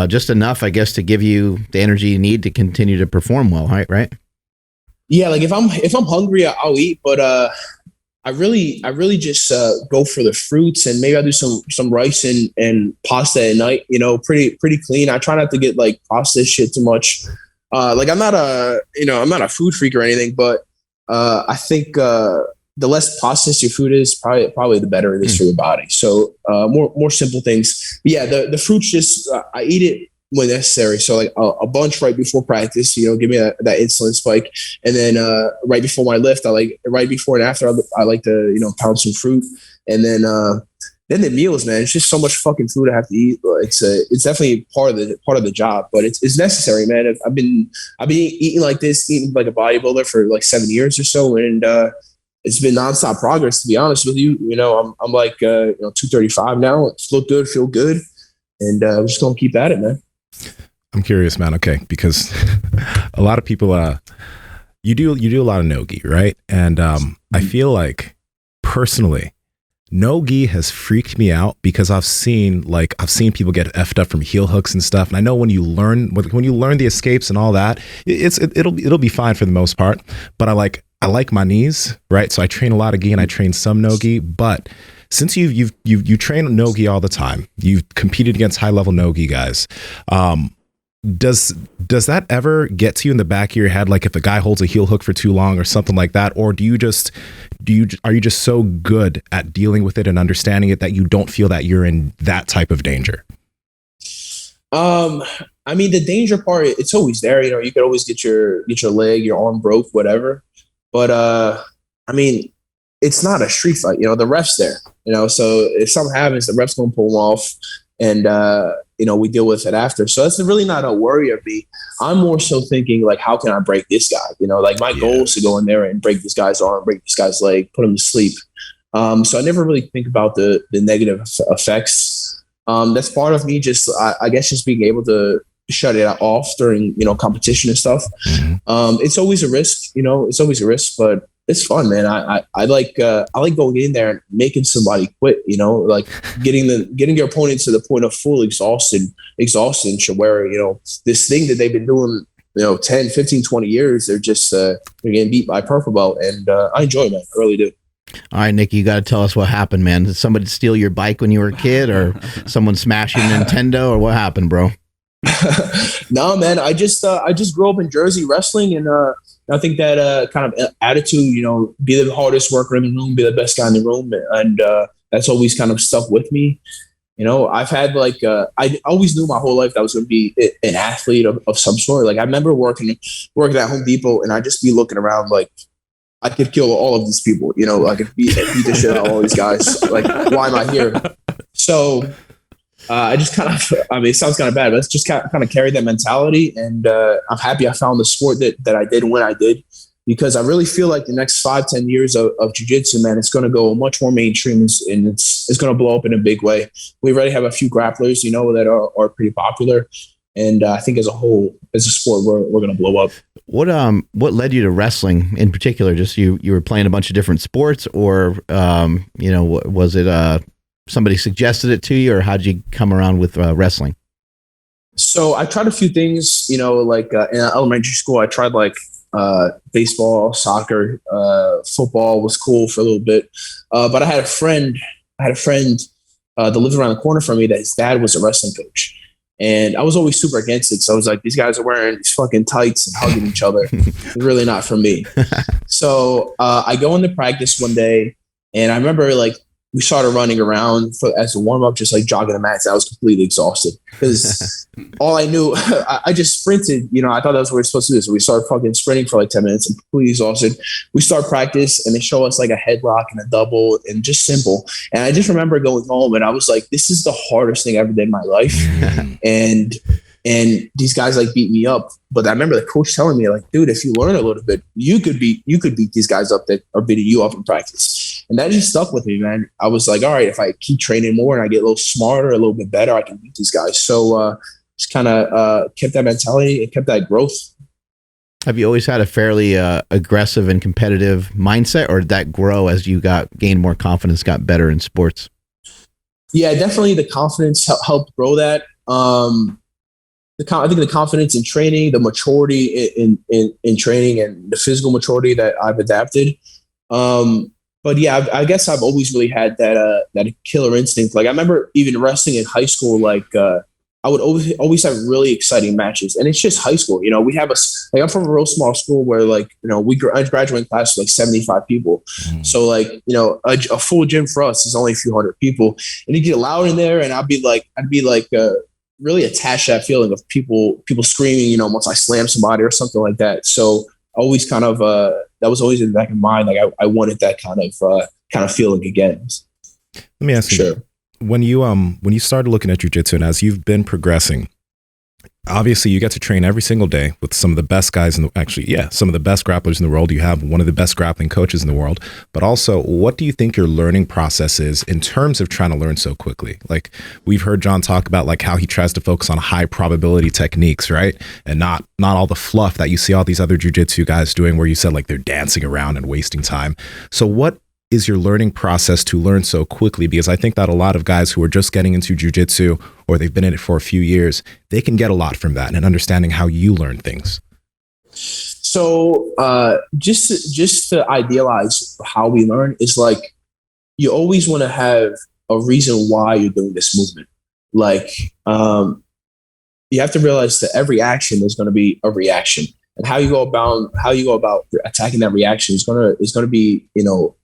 just enough, I guess, to give you the energy you need to continue to perform well, right? Yeah, like if I'm hungry, I'll eat, but I really just go for the fruits, and maybe I do some rice and pasta at night. Pretty clean. I try not to get like processed shit too much. Like I'm not a food freak or anything, but I think the less processed your food is, probably the better it is for your body. So more simple things. But yeah, the fruits just I eat it when necessary. So like a bunch right before practice, give me that insulin spike. And then right before my lift, right before and after, I like to, pound some fruit. And then the meals, man, it's just so much fucking food I have to eat. It's definitely part of the job, but it's necessary, man. I've been eating like this, eating like a bodybuilder for like 7 years or so. And it's been nonstop progress, to be honest with you. I'm like 235 now. It's look good, feel good. And we're just going to keep at it, man. I'm curious, man. Okay. Because a lot of people, you do a lot of no-gi, right? And I feel like personally, no-gi has freaked me out because I've seen people get effed up from heel hooks and stuff. And I know when you learn the escapes and all that, it'll be fine for the most part. But I like my knees, right? So I train a lot of gi and I train some no gi, but since you train no gi all the time, you've competed against high level no gi guys. Does that ever get to you in the back of your head, like if a guy holds a heel hook for too long or something like that, or are you just so good at dealing with it and understanding it that you don't feel that you're in that type of danger? I mean, the danger part, it's always there. You know, you could always get your leg, your arm broke, whatever. But I mean, it's not a street fight. You know, the ref's there. You know, so if something happens, the ref's gonna pull them off, and you know, we deal with it after. So that's really not a worry of me. I'm more so thinking like, how can I break this guy? You know, like my goal is to go in there and break this guy's arm, break this guy's leg, put him to sleep. So I never really think about the negative effects. That's part of me just, I guess, just being able to shut it off during, you know, competition and stuff. It's always a risk, you know, but it's fun, man. I like going in there and making somebody quit, you know, like getting your opponent to the point of full exhaustion to where, you know, this thing that they've been doing, you know, 10, 15, 20 years, they're just, they're getting beat by purple belt. And I enjoy it, man. I really do. All right, Nick, you got to tell us what happened, man. Did somebody steal your bike when you were a kid, or someone smash your Nintendo, or what happened, bro? No, man. I just grew up in Jersey wrestling, and I think that kind of attitude, you know, be the hardest worker in the room, be the best guy in the room, and that's always kind of stuck with me. You know, I've had like I always knew my whole life that I was going to be an athlete of some sort. Like I remember working at Home Depot, and I'd just be looking around like, I could kill all of these people, you know, I could beat the shit out of all these guys. Like, why am I here? So I just kind of, I mean, it sounds kind of bad, but it's just kind of carried that mentality. And I'm happy I found the sport that I did when I did, because I really feel like the next 5-10 years of jiu-jitsu, man, it's going to go much more mainstream, and it's going to blow up in a big way. We already have a few grapplers, you know, that are pretty popular. And I think as a whole, as a sport, we're going to blow up. What led you to wrestling in particular? Just you were playing a bunch of different sports, or you know, was it somebody suggested it to you, or how did you come around with wrestling? So I tried a few things, you know, like in elementary school, I tried like baseball, soccer, football was cool for a little bit. But I had a friend that lived around the corner from me that his dad was a wrestling coach. And I was always super against it. So I was like, these guys are wearing these fucking tights and hugging each other. It's really not for me. So I go into practice one day, and I remember like we started running around as a warm up, just like jogging the mats. I was completely exhausted because all I knew, I just sprinted. You know, I thought that was what we were supposed to do. So we started fucking sprinting for like 10 minutes and completely exhausted. We start practice, and they show us like a headlock and a double and just simple. And I just remember going home, and I was like, this is the hardest thing I ever did in my life. and these guys like beat me up. But I remember the coach telling me like, dude, if you learn a little bit, you could beat these guys up that are beating you up in practice. And that just stuck with me, man. I was like, all right, if I keep training more and I get a little smarter, a little bit better, I can beat these guys. So just kind of kept that mentality and kept that growth. Have you always had a fairly aggressive and competitive mindset, or did that grow as you gained more confidence, got better in sports? Yeah, definitely the confidence helped grow that. I think the confidence in training, the maturity in training, and the physical maturity that I've adapted. But yeah, I guess I've always really had that killer instinct. Like I remember even wrestling in high school, like I would always have really exciting matches, and it's just high school. You know, we have I'm from a real small school where like, you know, I graduated class with like 75 people. So like, you know, a full gym for us is only a few hundred people, and you get loud in there, and I'd be like really attached to that feeling of people screaming, you know, once I slam somebody or something like that. So always kind of that was always in the back of my mind. Like I wanted that kind of feeling again. Let me ask you, when you started looking at jiu-jitsu, and as you've been progressing, obviously you get to train every single day with some of the best guys some of the best grapplers in the world. You have one of the best grappling coaches in the world, but also what do you think your learning process is in terms of trying to learn so quickly? Like we've heard John talk about like how he tries to focus on high probability techniques, right? And not all the fluff that you see all these other jiu-jitsu guys doing, where you said like they're dancing around and wasting time. So what is your learning process to learn so quickly? Because I think that a lot of guys who are just getting into jiu-jitsu, or they've been in it for a few years, they can get a lot from that and understanding how you learn things. So just to idealize how we learn is like you always want to have a reason why you're doing this movement. Like you have to realize that every action is going to be a reaction, and how you go about attacking that reaction is gonna be, you know,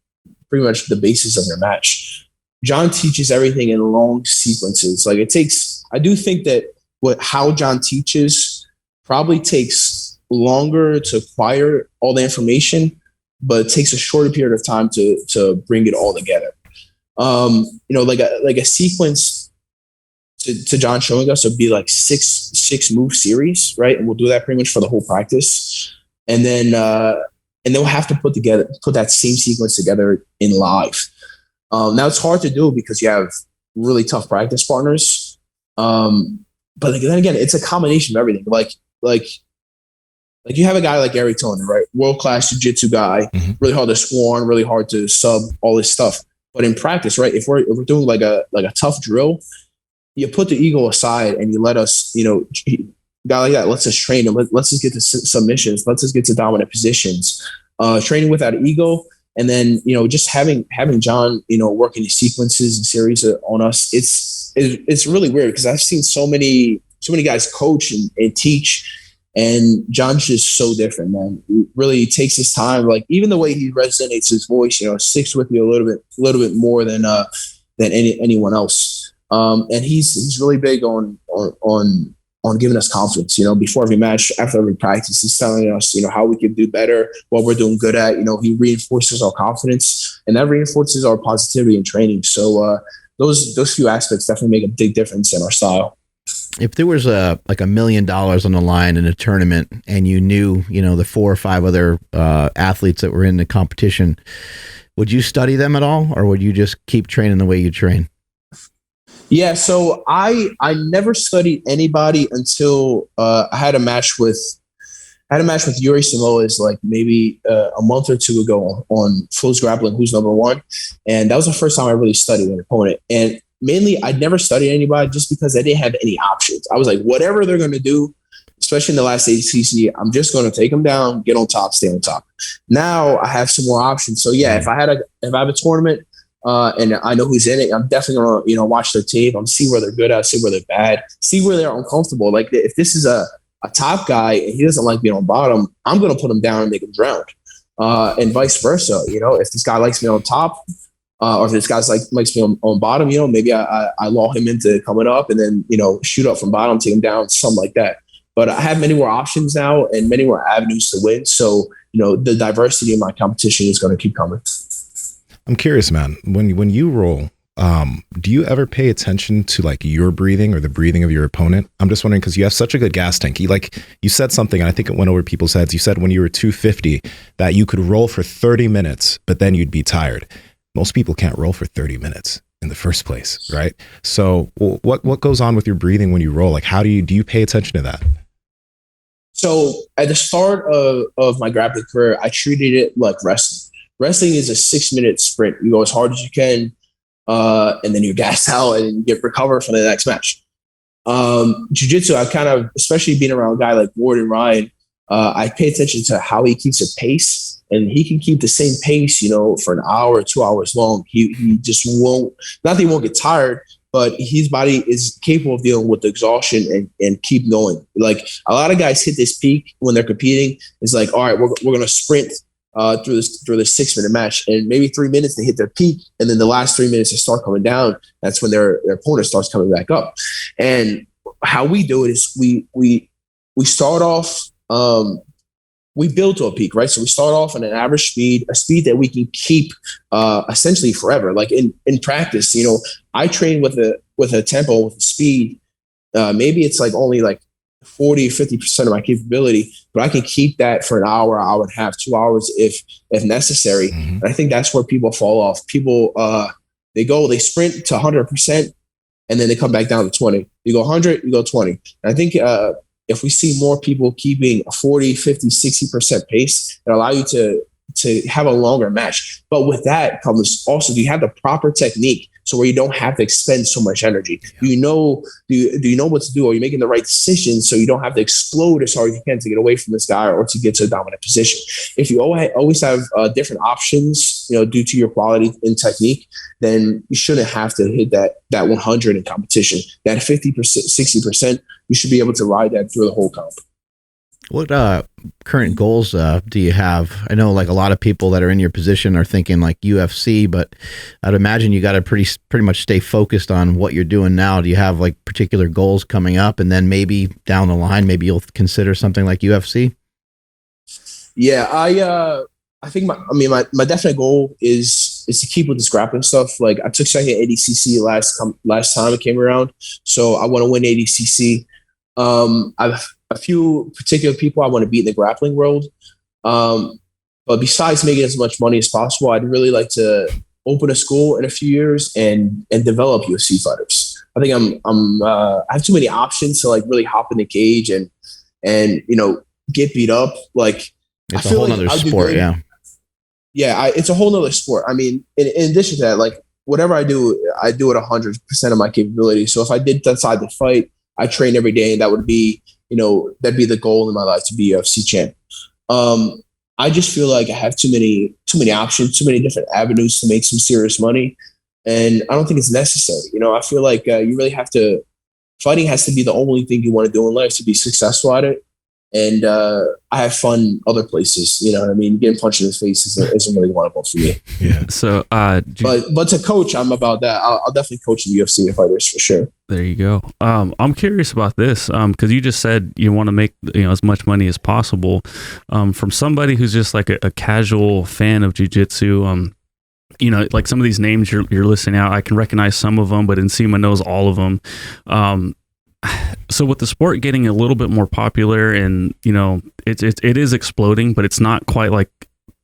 pretty much the basis of your match. John teaches everything in long sequences. Like it takes, I do think that how John teaches probably takes longer to acquire all the information, but it takes a shorter period of time to bring it all together. You know, like a sequence to John showing us would be like six move series, right? And we'll do that pretty much for the whole practice, and then we'll have to put that same sequence together in live. Now it's hard to do because you have really tough practice partners. But then again, it's a combination of everything. Like you have a guy like Gary Toner, right? World-class jiu-jitsu guy, really hard to score on, really hard to sub, all this stuff. But in practice, right, if we're doing like a tough drill, you put the ego aside and you let us, you know, guy like that, let's just train him. Let's just get to submissions. Let's just get to dominant positions. Training without ego. And then, you know, just having John, you know, working the sequences and series on us, it's really weird because I've seen so many guys coach and teach, and John's just so different, man. He really takes his time. Like even the way he resonates his voice, you know, sticks with me a little bit more than anyone else. And he's really big on giving us confidence. You know, before every match, after every practice, he's telling us, you know, how we can do better, what we're doing good at. You know, he reinforces our confidence, and that reinforces our positivity in training. So those few aspects definitely make a big difference in our style. If there was like $1 million on the line in a tournament, and you knew, you know, the 4 or 5 other athletes that were in the competition, would you study them at all, or would you just keep training the way you train? Yeah, so I never studied anybody until I had a match with Yuri Samoas like maybe a month or two ago on Flo's Grappling, who's #1, and that was the first time I really studied an opponent. And mainly, I'd never studied anybody just because I didn't have any options. I was like, whatever they're going to do, especially in the last ADCC, I'm just going to take them down, get on top, stay on top. Now I have some more options. So yeah, if I have a tournament. And I know who's in it, I'm definitely gonna, you know, watch their tape. I'm see where they're good at, see where they're bad, see where they're uncomfortable. Like if this is a top guy and he doesn't like being on bottom, I'm gonna put him down and make him drown. And vice versa. You know, if this guy likes me on top, or if this guy likes me on bottom, you know, maybe I lull him into coming up and then, you know, shoot up from bottom, take him down, something like that. But I have many more options now and many more avenues to win. So, you know, the diversity in my competition is going to keep coming. I'm curious, man, when you roll, do you ever pay attention to like your breathing or the breathing of your opponent? I'm just wondering, because you have such a good gas tank. You said something, and I think it went over people's heads. You said when you were 250 that you could roll for 30 minutes, but then you'd be tired. Most people can't roll for 30 minutes in the first place, right? So what goes on with your breathing when you roll? Like, how do you pay attention to that? So at the start of my grappling career, I treated it like wrestling. Wrestling is a 6-minute sprint. You go as hard as you can, and then you gas out and get recover for the next match. Jiu-jitsu, I kind of, especially being around a guy like Ward and Ryan, I pay attention to how he keeps a pace, and he can keep the same pace, you know, for an hour or 2 hours long. He just won't, not that he won't get tired, but his body is capable of dealing with the exhaustion and keep going. Like a lot of guys hit this peak when they're competing. It's like, all right, we're going to sprint through this 6-minute match, and maybe 3 minutes they hit their peak, and then the last 3 minutes they start coming down. That's when their opponent starts coming back up. And how we do it is we start off, we build to a peak, right? So we start off at an average speed, a speed that we can keep essentially forever. Like in practice, you know, I train with a tempo, with a speed. Maybe it's like only like 40-50% of my capability, but I can keep that for an hour and a half, 2 hours if necessary. Mm-hmm. And I think that's where people fall off. People they sprint to 100%, and then they come back down to 20. You go 100, you go 20. And I think if we see more people keeping a 40, 50, 60% pace, it allow you to have a longer match. But with that comes also, do you have the proper technique so where you don't have to expend so much energy. Do you know what to do? Are you making the right decisions so you don't have to explode as hard as you can to get away from this guy or to get to a dominant position? If you always have different options, due to your quality and technique, then you shouldn't have to hit that 100 in competition. That 50%, 60%, you should be able to ride that through the whole comp. What current goals do you have? I know like a lot of people that are in your position are thinking like UFC, but I'd imagine you got to pretty much stay focused on what you're doing now. Do you have like particular goals coming up, and then maybe down the line, maybe you'll consider something like UFC? Yeah, I think my definite goal is to keep with this grappling stuff. Like I took second ADCC last time it came around, so I want to win ADCC. I've a few particular people I want to beat in the grappling world. But besides making as much money as possible, I'd really like to open a school in a few years and develop UFC fighters. I think I have too many options to like really hop in the cage and get beat up. Like it's a whole nother sport, yeah. Yeah, it's a whole nother sport. I mean, in addition to that, like whatever I do at 100% of my capability. So if I did decide to fight, I train every day, and that would be, that'd be the goal in my life, to be UFC champ. I just feel like I have too many options, too many different avenues to make some serious money, and I don't think it's necessary. I feel like you really have to. Fighting has to be the only thing you want to do in life to be successful at it. And I have fun other places. You know what I mean? Getting punched in the face isn't really one of them for me. Yeah. So, but to coach, I'm about that. I'll definitely coach the UFC fighters for sure. There you go. I'm curious about this because you just said you want to make as much money as possible. From somebody who's just like a casual fan of jiu-jitsu, like some of these names you're listing out, I can recognize some of them, but Nsima knows all of them. So with the sport getting a little bit more popular and, it is exploding, but it's not quite like,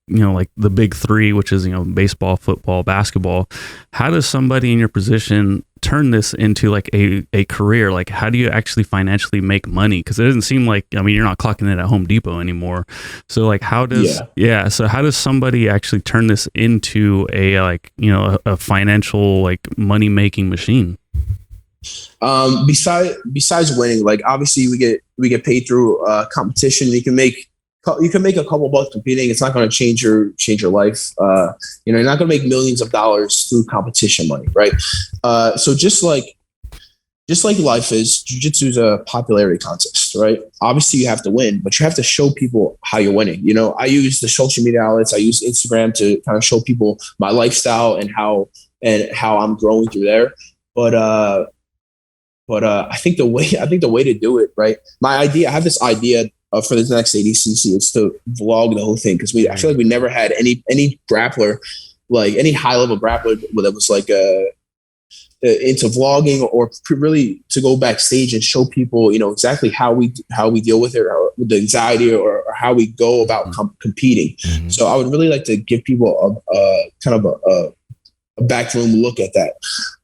like the big three, which is, baseball, football, basketball. How does somebody in your position turn this into like a career? Like, how do you actually financially make money? Because it doesn't seem like, you're not clocking it at Home Depot anymore. So like, how does, so how does somebody actually turn this into a financial, like money making machine? Besides winning, like obviously we get paid through competition. You can make a couple bucks competing. It's not going to change your life. You're not going to make millions of dollars through competition money, right? So just like life is, jiu-jitsu is a popularity contest, right? Obviously you have to win, but you have to show people how you're winning. I use the social media outlets. I use Instagram to kind of show people my lifestyle and how I'm growing through there. But I think the way to do it, right? I have this idea for the next ADCC is to vlog the whole thing, because I feel like we never had any grappler, like any high level grappler that was like into vlogging, or really to go backstage and show people, exactly how we deal with it, or with the anxiety, or how we go about competing. Mm-hmm. So I would really like to give people a kind of a backroom look at that.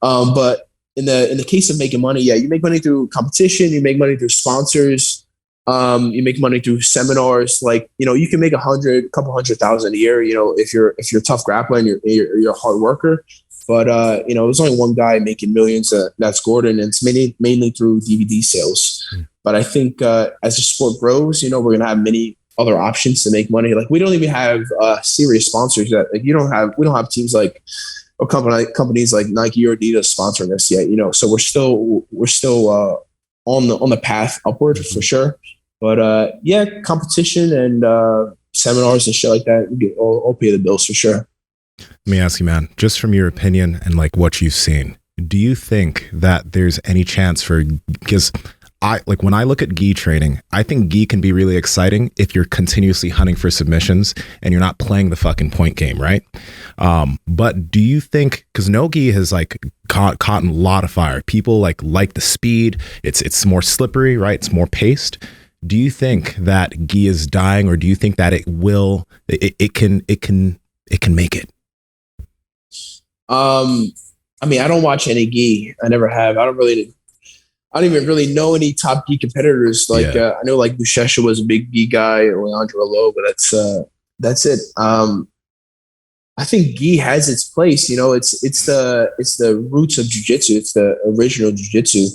But in the case of making money, you make money through competition, you make money through sponsors, you make money through seminars. Like, you can make couple $100,000 a year, if you're a tough grappler and you're a hard worker. But there's only one guy making millions, that's Gordon, and it's mainly through DVD sales. But I think as the sport grows, we're gonna have many other options to make money. Like we don't even have serious sponsors yet. Like we don't have teams like, or companies like Nike or Adidas sponsoring us yet, so we're still on the path upward for sure. But competition and seminars and shit like that all pay the bills for sure. Let me ask you, man, just from your opinion and like what you've seen, do you think that there's any chance because when I look at gi training, I think gi can be really exciting if you're continuously hunting for submissions and you're not playing the fucking point game, right? But do you think, because no gi has like caught a lot of fire, people like the speed, it's more slippery, right? It's more paced. Do you think that gi is dying, or do you think that it can make it? I don't watch any gi. I never have. I don't even really know any top gi competitors. Like I know like Buchecha was a big gi guy, or Leandro Lowe, but that's it. I think gi has its place. It's the roots of jiu-jitsu. It's the original jiu-jitsu.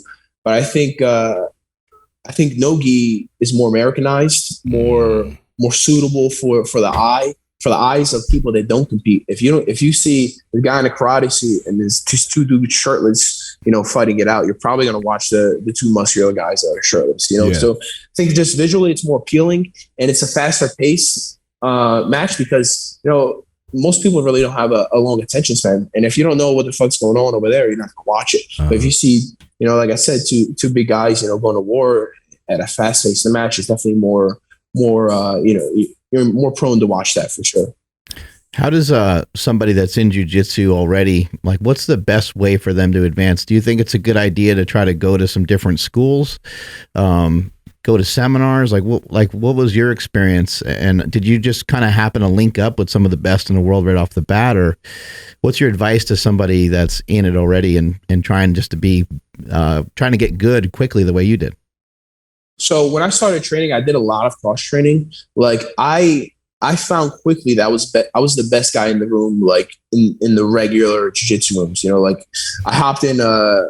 But I think no gi is more Americanized, more suitable for the eyes of people that don't compete. If you see the guy in a karate suit and there's just two dudes shirtless, fighting it out, you're probably going to watch the two muscular guys that are shirtless. So I think just visually it's more appealing, and it's a faster pace match because most people really don't have a long attention span, and if you don't know what the fuck's going on over there, you're not going to watch it. But if you see, like I said, two big guys, going to war at a fast pace, the match is definitely more you're more prone to watch that for sure. How does somebody that's in jiu-jitsu already, like, what's the best way for them to advance? Do you think it's a good idea to try to go to some different schools, go to seminars? Like what was your experience? And did you just kind of happen to link up with some of the best in the world right off the bat? Or what's your advice to somebody that's in it already and trying just to be, trying to get good quickly the way you did? So when I started training, I did a lot of cross training. Like I found quickly that I was the best guy in the room, like in the regular jiu-jitsu rooms. Like I hopped in a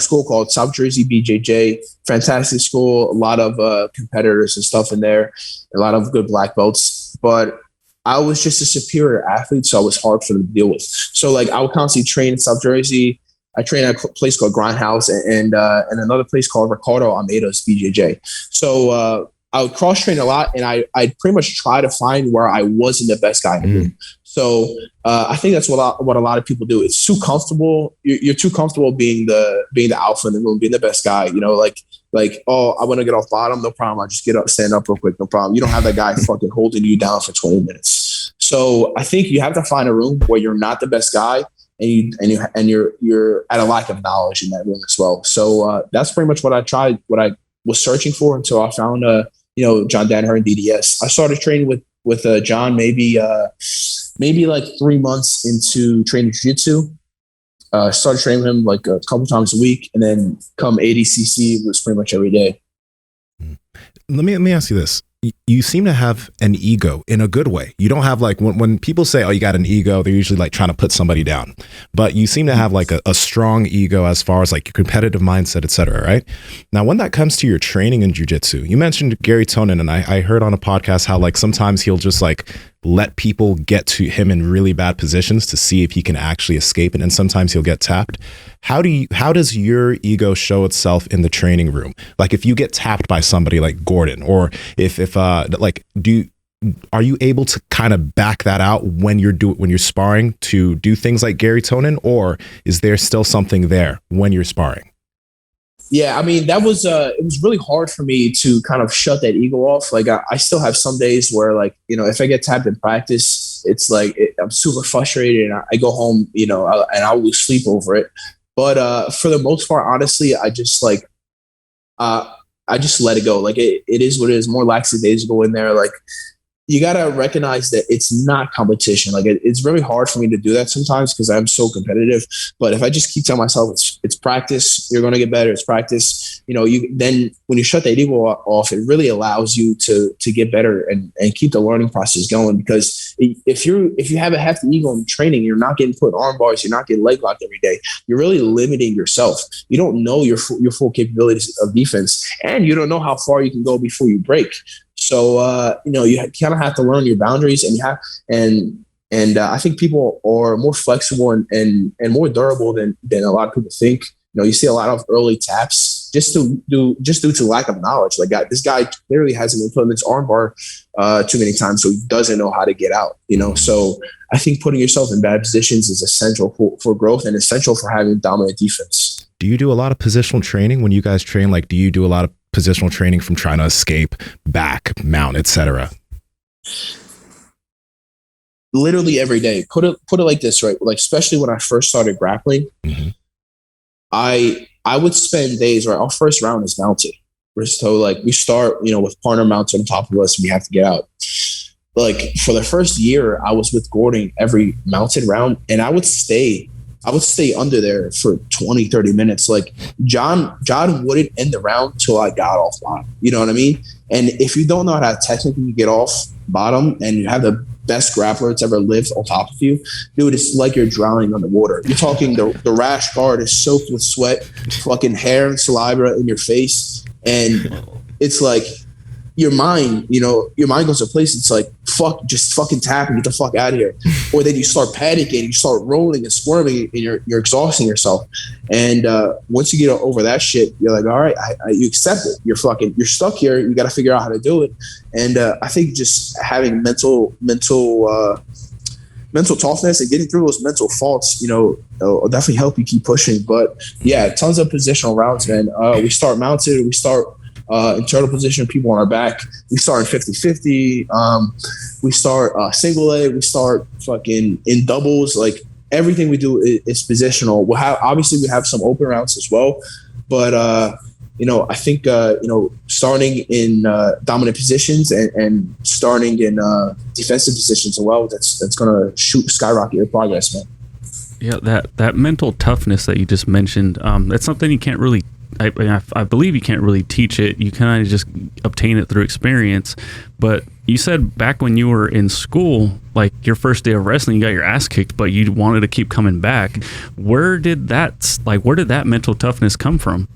school called South Jersey BJJ, fantastic school, a lot of competitors and stuff in there, a lot of good black belts. But I was just a superior athlete, so it was hard for them to deal with. So like I would constantly train in South Jersey. I trained at a place called Grindhouse and another place called Ricardo Almeida's BJJ. So I would cross train a lot, and I'd pretty much try to find where I wasn't the best guy in the room. So I think that's what a lot of people do. It's too comfortable. You're too comfortable being the alpha in the room, being the best guy. Like oh, I want to get off bottom, no problem. I just get up, stand up real quick, no problem. You don't have that guy fucking holding you down for 20 minutes. So I think you have to find a room where you're not the best guy, and you're at a lack of knowledge in that room as well. So that's pretty much what I tried, what I was searching for until I found John Danaher and DDS. I started training with John maybe like 3 months into training jiu-jitsu. Started training with him like a couple times a week, and then come ADCC, it was pretty much every day. Let me ask you this. You seem to have an ego in a good way. You don't have like when people say, oh, you got an ego, they're usually like trying to put somebody down. But you seem to have like a strong ego as far as like your competitive mindset, et cetera, right? Now, when that comes to your training in jiu-jitsu, you mentioned Gary Tonin, and I heard on a podcast how like sometimes he'll just like let people get to him in really bad positions to see if he can actually escape it, and sometimes he'll get tapped. How does your ego show itself in the training room? Like if you get tapped by somebody like Gordon, or if are you able to kind of back that out when you're sparring to do things like Gary Tonin, or is there still something there when you're sparring? Yeah, I mean, that was it was really hard for me to kind of shut that ego off. Like I still have some days where like, if I get tapped in practice, it's like I'm super frustrated, and I go home, and I'll lose sleep over it. But for the most part, honestly, I just like I just let it go. Like it is what it is. More lackadaisical in there. Like you got to recognize that it's not competition. Like it's very hard for me to do that sometimes because I'm so competitive. But if I just keep telling myself it's practice, you're going to get better. It's practice. Then when you shut that ego off, it really allows you to get better and keep the learning process going. Because if you have a hefty ego in training, you're not getting put in arm bars, you're not getting leg locked every day, you're really limiting yourself. You don't know your full capabilities of defense, and you don't know how far you can go before you break. So you kind of have to learn your boundaries, and I think people are more flexible and more durable than a lot of people think. You see a lot of early taps just due to lack of knowledge. Like this guy clearly hasn't been put in this armbar too many times, so he doesn't know how to get out. So I think putting yourself in bad positions is essential for growth and essential for having dominant defense. Do you do a lot of positional training when you guys train? Like, do you do a lot of positional training from trying to escape, back, mount, etc.? Literally every day. Put it like this, right? Like especially when I first started grappling, I would spend days. Right, our first round is mounted. So like we start, with partner mounts on top of us, and we have to get out. Like for the first year, I was with Gordon every mounted round, and I would stay under there for 20, 30 minutes. Like John wouldn't end the round till I got off bottom. You know what I mean? And if you don't know how to technically get off bottom and you have the best grappler that's ever lived on top of you, dude, it's like you're drowning underwater. You're talking the rash guard is soaked with sweat, fucking hair and saliva in your face, and it's like your mind goes to a place. It's like, fuck, just fucking tap and get the fuck out of here. Or then you start panicking, you start rolling and squirming, and you're exhausting yourself. And once you get over that shit, you're like, all right, you accept it. You're stuck here. You got to figure out how to do it. And I think just having mental toughness and getting through those mental faults, will definitely help you keep pushing. But yeah, tons of positional rounds, man. We start mounted, we start internal position, people on our back. We start in 50-50. We start single leg. We start fucking in doubles. Like everything we do is positional. Obviously we have some open rounds as well, but I think starting in dominant positions and starting in defensive positions as well. That's gonna skyrocket your progress, man. Yeah, that mental toughness that you just mentioned. That's something you can't really. I believe you can't really teach it. You kind of just obtain it through experience. But you said back when you were in school, like your first day of wrestling, you got your ass kicked, but you wanted to keep coming back. Where did that mental toughness come from?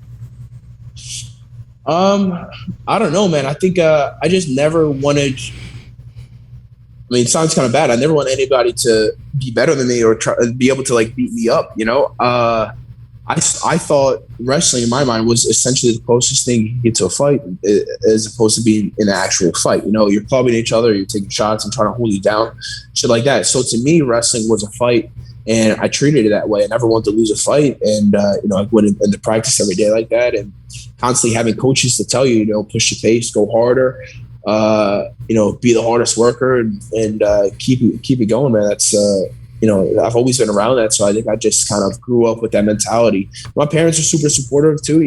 I don't know, man. I think I just never wanted. I mean, it sounds kind of bad. I never want anybody to be better than me or be able to like beat me up. I thought wrestling in my mind was essentially the closest thing you get to a fight, as opposed to being in an actual fight. You're clubbing each other, you're taking shots and trying to hold you down, shit like that. So to me, wrestling was a fight, and I treated it that way. I never wanted to lose a fight, and I went into practice every day like that, and constantly having coaches to tell you, push the pace, go harder, be the hardest worker, and keep it going, man. That's I've always been around that, so I think I just kind of grew up with that mentality. My parents are super supportive too.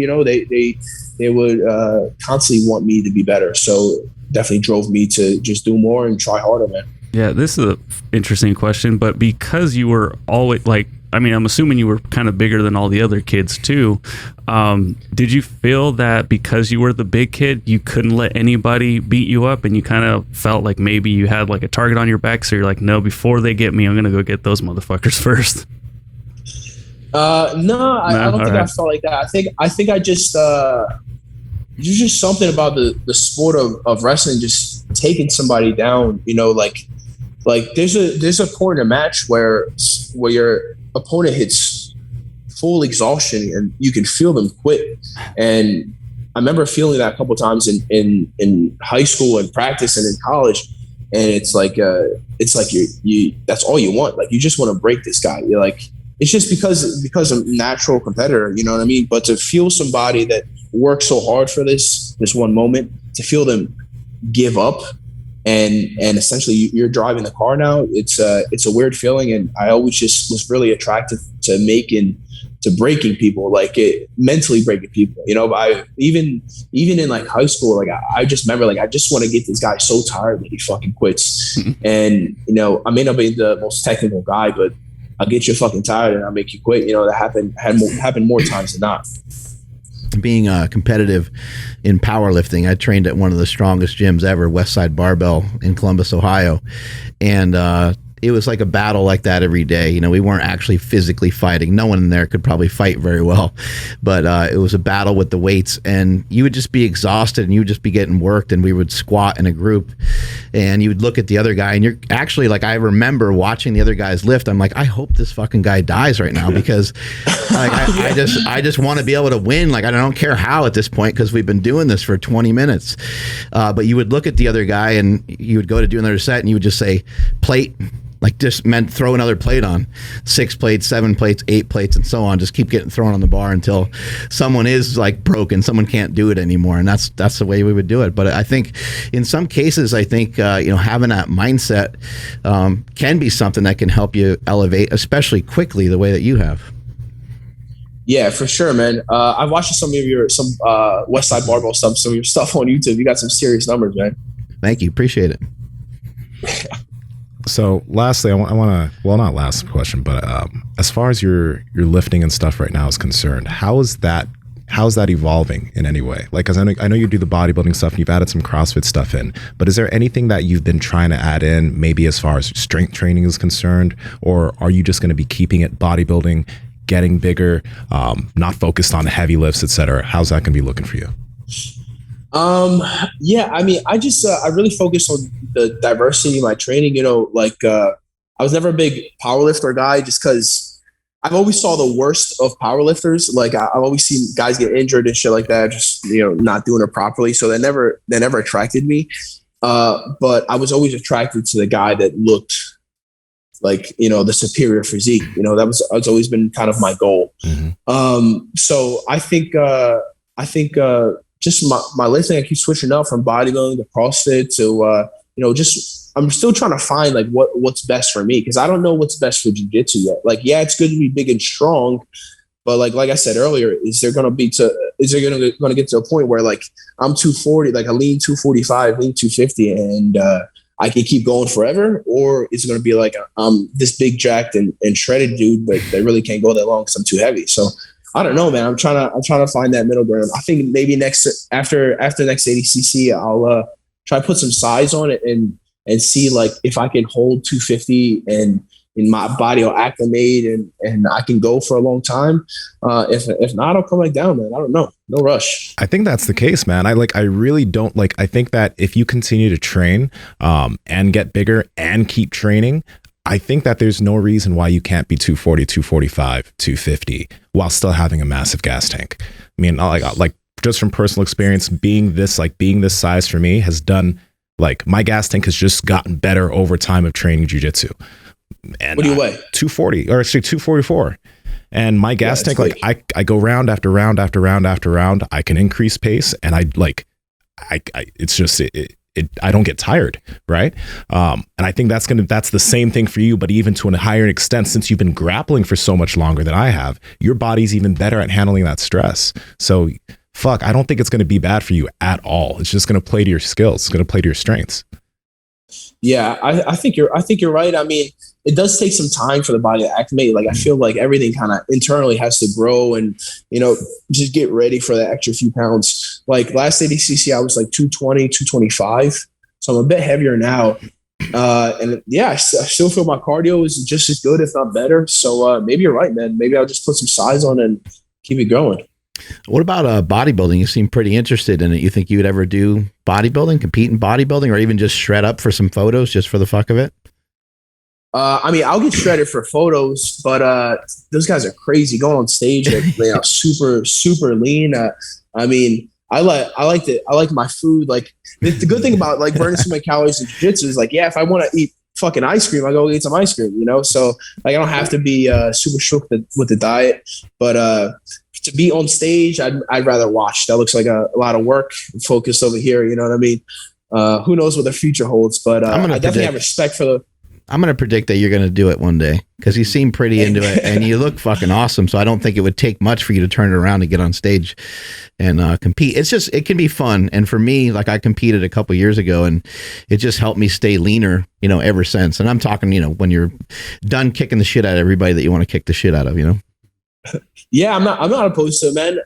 They would constantly want me to be better, so definitely drove me to just do more and try harder, man. Yeah, this is an interesting question, but because you were always I'm assuming you were kind of bigger than all the other kids too. Did you feel that because you were the big kid, you couldn't let anybody beat you up, and you kind of felt like maybe you had like a target on your back, so you're like, no, before they get me, I'm gonna go get those motherfuckers first? I don't think I felt like that. I think I just there's just something about the sport of wrestling just taking somebody down. Like there's a point in a match where your opponent hits full exhaustion and you can feel them quit. And I remember feeling that a couple times in high school and practice and in college. And it's like you that's all you want. Like you just want to break this guy. You're like, it's just because I'm a natural competitor, you know what I mean? But to feel somebody that worked so hard for this one moment, to feel them give up, and essentially you're driving the car now. It's a weird feeling, and I always just was really attracted to breaking people, like mentally breaking people. I even in like high school, like I just remember, like I just want to get this guy so tired that he fucking quits. And I may not be the most technical guy, but I'll get you fucking tired and I'll make you quit. That happened more times than not. Being competitive in powerlifting, I trained at one of the strongest gyms ever, Westside Barbell in Columbus, Ohio. And it was like a battle like that every day. We weren't actually physically fighting. No one in there could probably fight very well, but it was a battle with the weights, and you would just be exhausted and you would just be getting worked, and we would squat in a group, and you would look at the other guy, and you're actually like, I remember watching the other guys lift. I'm like, I hope this fucking guy dies right now, because like, I just want to be able to win. Like, I don't care how at this point, because we've been doing this for 20 minutes. But you would look at the other guy and you would go to do another set and you would just say, plate. Like, just meant throw another plate on, 6 plates, 7 plates, 8 plates, and so on. Just keep getting thrown on the bar until someone is like broken, someone can't do it anymore. And that's the way we would do it. But I think in some cases, having that mindset can be something that can help you elevate, especially quickly, the way that you have. Yeah, for sure, man. I've watched some Westside Barbell stuff, some of your stuff on YouTube. You got some serious numbers, man. Thank you. Appreciate it. So lastly, I want to, well, not last question, but as far as your lifting and stuff right now is concerned, how is that how's that evolving in any way? Like, cause I know you do the bodybuilding stuff and you've added some CrossFit stuff in, but is there anything that you've been trying to add in, maybe as far as strength training is concerned, or are you just going to be keeping it bodybuilding, getting bigger, not focused on heavy lifts, etc.? How's that going to be looking for you? Yeah, I mean, I just, I really focus on the diversity of my training, I was never a big powerlifter guy just because I've always saw the worst of powerlifters. Like I've always seen guys get injured and shit like that, just, not doing it properly. So they never attracted me. But I was always attracted to the guy that looked like, the superior physique, that's always been kind of my goal. Mm-hmm. So I think just my lifting, I keep switching up from bodybuilding to CrossFit to, I'm still trying to find like what's best for me. Cause I don't know what's best for jiu-jitsu yet. Like, yeah, it's good to be big and strong, but like I said earlier, is there going to get to a point where like I'm 240, like a lean 245, lean 250 and, I can keep going forever, or is it going to be like this big jacked and shredded dude, but they really can't go that long because I'm too heavy. So I don't know, man. I'm trying to find that middle ground. I think maybe after next ADCC, I'll try to put some size on it and see like if I can hold 250 and in my body will acclimate and I can go for a long time. If not, I'll come back down, man. I don't know. No rush. I think that's the case, man. I really don't like, I think that if you continue to train and get bigger and keep training, I think that there's no reason why you can't be 240, 245, 250 while still having a massive gas tank. I mean, like just from personal experience, being this size for me has done, like, my gas tank has just gotten better over time of training jiu-jitsu. And what do you weigh? 240, or actually 244. And my gas tank, like I go round after round after round after round. I can increase pace, and I it's just I don't get tired, right? And I think that's the same thing for you, but even to a higher extent, since you've been grappling for so much longer than I have, your body's even better at handling that stress. So fuck, I don't think it's going to be bad for you at all. It's just going to play to your skills. It's going to play to your strengths. Yeah, I think you're right. I mean, it does take some time for the body to acclimate. Like I feel like everything kind of internally has to grow and, just get ready for that extra few pounds. Like last ADCC, I was like 220, 225. So I'm a bit heavier now. And yeah, I still feel my cardio is just as good, if not better. So maybe you're right, man. Maybe I'll just put some size on and keep it going. What about bodybuilding? You seem pretty interested in it. You think you would ever do bodybuilding, compete in bodybuilding, or even just shred up for some photos just for the fuck of it? I mean, I'll get shredded for photos, but those guys are crazy going on stage. They are super, super lean. I mean, I like my food. Like the good thing about like burning so many calories in jiu-jitsu is like, yeah, if I want to eat fucking ice cream, I go eat some ice cream, So like, I don't have to be super strict with the diet, but to be on stage, I'd rather watch. That looks like a lot of work focused over here. You know what I mean? Who knows what the future holds? But I definitely have respect for the. I'm going to predict that you're going to do it one day because you seem pretty into it and you look fucking awesome. So I don't think it would take much for you to turn it around and get on stage and compete. It can be fun. And for me, like I competed a couple years ago and it just helped me stay leaner, ever since. And I'm talking, when you're done kicking the shit out of everybody that you want to kick the shit out of, Yeah, I'm not opposed to it, man.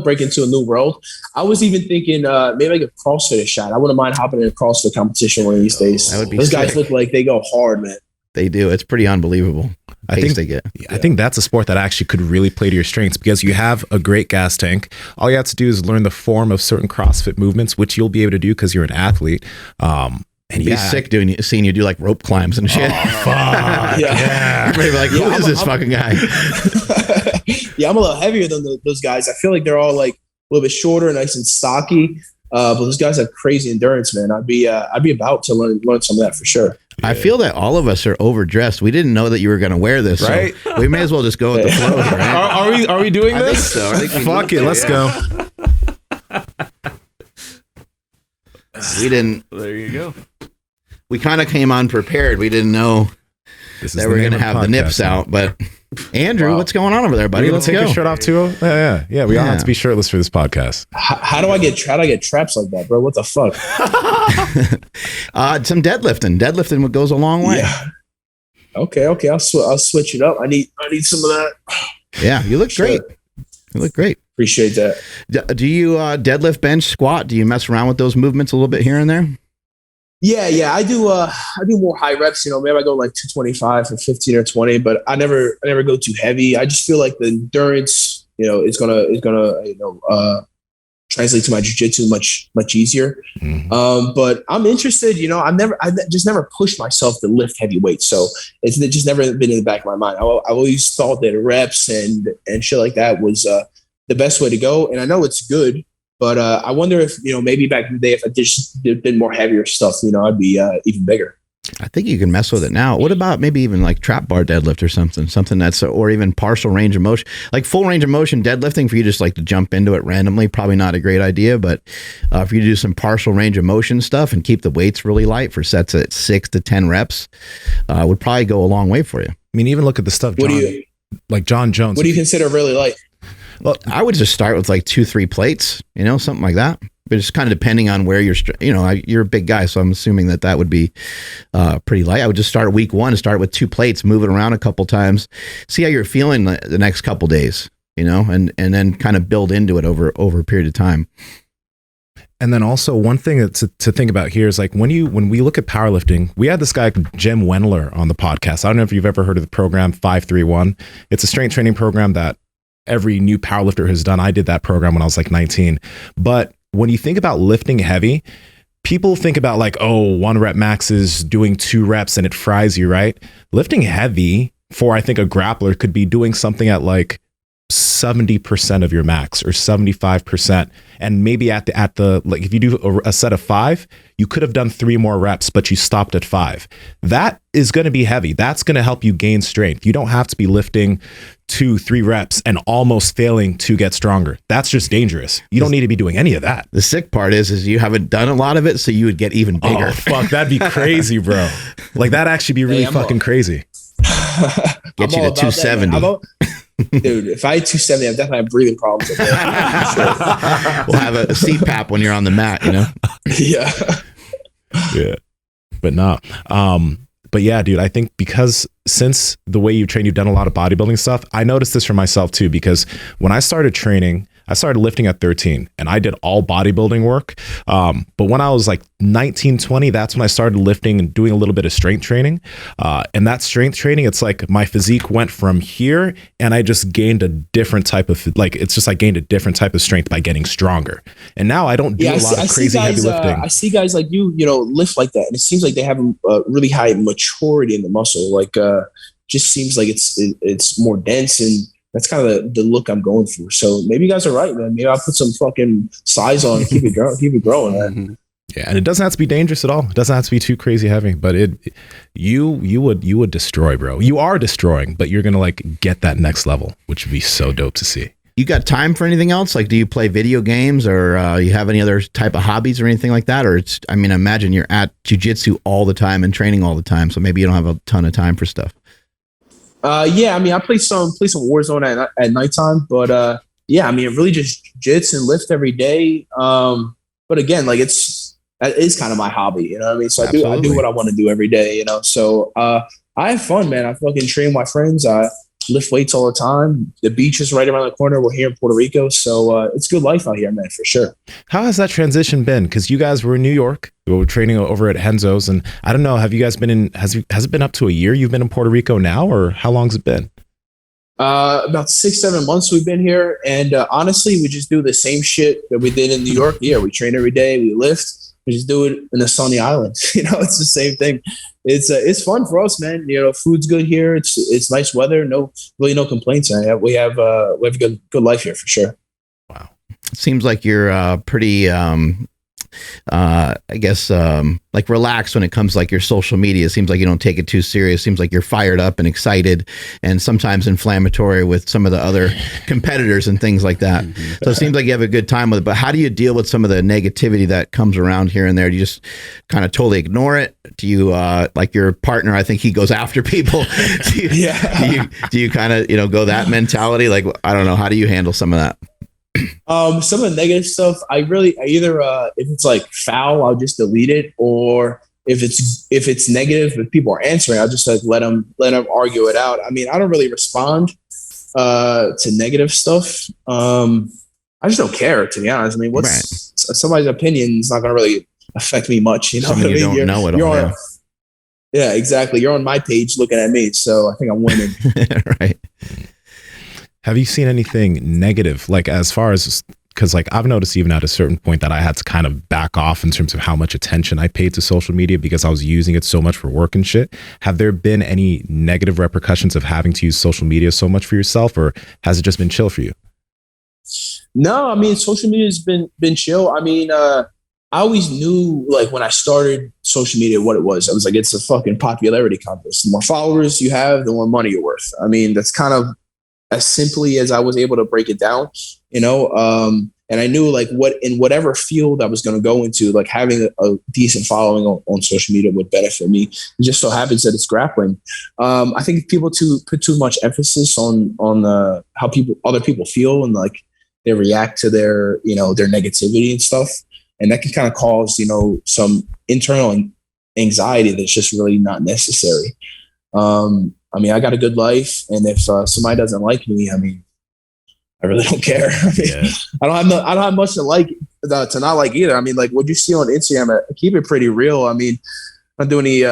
Break into a new world. I was even thinking maybe I could CrossFit a shot. I wouldn't mind hopping in a CrossFit competition one of these days. That would be Those sick. guys look like they go hard, man. They do. It's pretty unbelievable. I think that's a sport that actually could really play to your strengths because you have a great gas tank. All you have to do is learn the form of certain CrossFit movements, which you'll be able to do because you're an athlete. And it'd be sick seeing you do like rope climbs and shit. Oh, fuck. Yeah. Everybody be like, who is this fucking guy? Yeah, I'm a little heavier than those guys. I feel like they're all like a little bit shorter, nice and stocky. But those guys have crazy endurance, man. I'd be about to learn some of that for sure. I feel that all of us are overdressed. We didn't know that you were going to wear this, right? So we may as well just go with the flow. Right? Are we doing this? I think so. Fuck it, let's go. We didn't. There you go. We kind of came unprepared. We didn't know that we're going to have the nips out. But Andrew, what's going on over there, buddy? Let's take your shirt off too. Yeah. We all have to be shirtless for this podcast. How do I get traps like that, bro? What the fuck? Some deadlifting. Deadlifting goes a long way. Yeah. Okay. I'll switch it up. I need some of that. Yeah, you look great. You look great. Appreciate that. Do you deadlift, bench, squat? Do you mess around with those movements a little bit here and there? Yeah. I do more high reps, maybe I go like 225 for 15 or 20, but I never go too heavy. I just feel like the endurance, is gonna translate to my jiu-jitsu much easier. But I'm interested, I just never pushed myself to lift heavy weights. So it's just never been in the back of my mind. I always thought that reps and shit like that was the best way to go. And I know it's good, but I wonder if, maybe back in the day, if I just did more heavier stuff, I'd be even bigger. I think you can mess with it now. What about maybe even like trap bar deadlift or something that's, or even partial range of motion, like full range of motion deadlifting for you just like to jump into it randomly, probably not a great idea, but if you do some partial range of motion stuff and keep the weights really light for sets at 6 to 10 reps, would probably go a long way for you. I mean, even look at the stuff, like John Jones. What do you consider really light? Well, I would just start with like 2-3 plates, something like that. But it's kind of depending on where you're a big guy, so I'm assuming that would be pretty light. I would just start week 1 and start with 2 plates, move it around a couple times, see how you're feeling the next couple days, and then kind of build into it over a period of time. And then also one thing to think about here is like when we look at powerlifting, we had this guy Jim Wendler on the podcast. I don't know if you've ever heard of the program 531. It's a strength training program that every new powerlifter has done. I did that program when I was like 19. But when you think about lifting heavy, people think about like, 1 rep max is doing 2 reps and it fries you, right? Lifting heavy for, I think, a grappler could be doing something at like 70% of your max or 75%. And maybe at the like, if you do a set of 5, you could have done 3 more reps, but you stopped at 5. That is going to be heavy. That's going to help you gain strength. You don't have to be lifting 2-3 reps and almost failing to get stronger. That's just dangerous. You don't need to be doing any of that. The sick part is you haven't done a lot of it, so you would get even bigger. Oh, fuck. That'd be crazy, bro. Like that'd actually be really fucking crazy. Get you to 270. Dude, if I had 270, I'd definitely have breathing problems. We'll have a CPAP when you're on the mat, Yeah. Yeah. But no. But yeah, dude, I think because since the way you train, you've done a lot of bodybuilding stuff. I noticed this for myself too, because when I started training, I started lifting at 13 and I did all bodybuilding work. But when I was like 19, 20, that's when I started lifting and doing a little bit of strength training. And that strength training, it's like my physique went from here and I just gained a different type of, gained a different type of strength by getting stronger. And now I don't do a lot of crazy heavy lifting. I see guys like you lift like that. And it seems like they have a really high maturity in the muscle. Like, just seems like it's more dense, and that's kind of the look I'm going for. So maybe you guys are right, man. Maybe I'll put some fucking size on and keep it growing, man. Yeah, and it doesn't have to be dangerous at all. It doesn't have to be too crazy heavy, but you would destroy, bro. You are destroying, but you're gonna like get that next level, which would be so dope to see. You got time for anything else? Like, do you play video games, or you have any other type of hobbies or anything like that? Or I imagine you're at jiu-jitsu all the time and training all the time, so maybe you don't have a ton of time for stuff. Yeah, I play some Warzone at nighttime, but really just jits and lift every day. But again, like that is kind of my hobby, you know what I mean? So I do what I want to do every day, So I have fun, man. I fucking train with my friends. I lift weights all the time. The beach is right around the corner. We're here in Puerto Rico, so it's good life out here, man, for sure. How has that transition been? Because you guys were in New York, we were training over at Henzo's, and I don't know, have you guys been in? Has it been up to a year? You've been in Puerto Rico now, or how long's it been? About 6-7 months we've been here, and honestly, we just do the same shit that we did in New York. Yeah, we train every day, we lift. We just do it in a sunny island. It's the same thing. It's fun for us, man. Food's good here. It's nice weather. No complaints. We have a good life here for sure. Wow. It seems like you're pretty like relaxed when it comes to like your social media. It seems like you don't take it too serious. It seems like you're fired up and excited and sometimes inflammatory with some of the other competitors and things like that. So it seems like you have a good time with it. But how do you deal with some of the negativity that comes around here and there? Do you just kind of totally ignore it? Do you like your partner? I think he goes after people. do you kind of go that mentality? Like, I don't know. How do you handle some of that? Some of the negative stuff, I either if it's like foul, I'll just delete it, or if it's negative, if people are answering, I'll just like let them argue it out. I don't really respond to negative stuff. I just don't care, to be honest. I mean, somebody's opinion is not going to really affect me much. You know what I mean? You don't know it all. Yeah, exactly. You're on my page looking at me, so I think I'm winning. Right. Have you seen anything negative, like as far as, because like I've noticed even at a certain point that I had to kind of back off in terms of how much attention I paid to social media because I was using it so much for work and shit. Have there been any negative repercussions of having to use social media so much for yourself, or has it just been chill for you? No, I mean, social media has been chill. I mean, I always knew, like, when I started social media, what it was. I was like, it's a fucking popularity contest. The more followers you have, the more money you're worth. I mean, that's kind of as simply as I was able to break it down, you know. And I knew, like, what in whatever field I was going to go into, like, having a decent following on social media would benefit me. It just so happens that it's grappling. I think people put too much emphasis on how other people feel and, like, they react to their negativity and stuff. And that can kind of cause, some internal anxiety that's just really not necessary. I mean, I got a good life, and if somebody doesn't like me, I mean, I really don't care. I mean, I don't have much to like to not like either. I mean, like what you see on Instagram, I keep it pretty real. I mean, I don't do any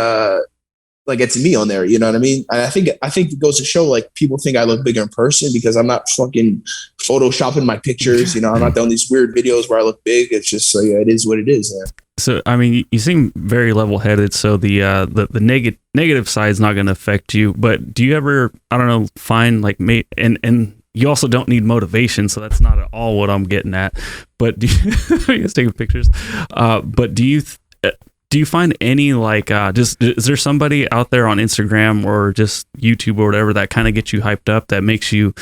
like it's me on there. You know what I mean? And I think it goes to show, like, people think I look bigger in person because I'm not fucking photoshopping my pictures. You know, I'm not doing these weird videos where I look big. It's just it is what it is. Yeah. So, I mean, you seem very level-headed. So the negative side is not going to affect you. But do you ever, I don't know, find like and you also don't need motivation, so that's not at all what I'm getting at. But do you, you guys taking pictures? But do you find any, like, is there somebody out there on Instagram or just YouTube or whatever that kind of gets you hyped up, that makes you,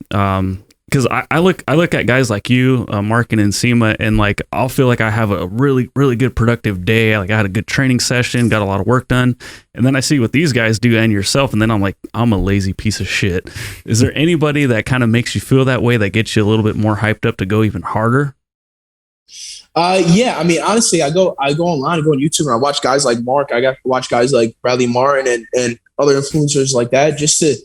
because I look at guys like you, Mark and Nsima, and like I'll feel like I have a really, really good productive day. Like I had a good training session, got a lot of work done, and then I see what these guys do and yourself, and then I'm like, I'm a lazy piece of shit. Is there anybody that kind of makes you feel that way, that gets you a little bit more hyped up to go even harder? Yeah, I mean, honestly, I go online, I go on YouTube, and I watch guys like Mark. I got to watch guys like Bradley Martin and other influencers like that, just to,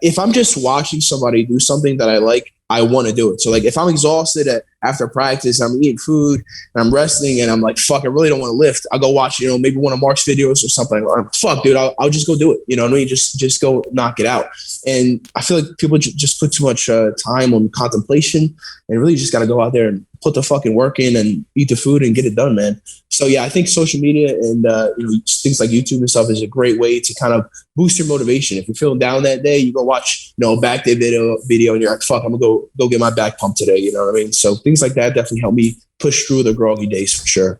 if I'm just watching somebody do something that I like, I want to do it. So, like, if I'm exhausted after practice, I'm eating food and I'm resting and I'm like, fuck, I really don't want to lift, I'll go watch, maybe one of Mark's videos or something. Or, fuck, dude, I'll just go do it. You know what I mean? Just go knock it out. And I feel like people just put too much time on contemplation, and really just got to go out there and put the fucking work in and eat the food and get it done, man. So yeah, I think social media and things like YouTube and stuff is a great way to kind of boost your motivation. If you're feeling down that day, you go watch a back day video and you're like, fuck, I'm gonna go get my back pumped today. You know what I mean? So things like that definitely help me push through the groggy days for sure.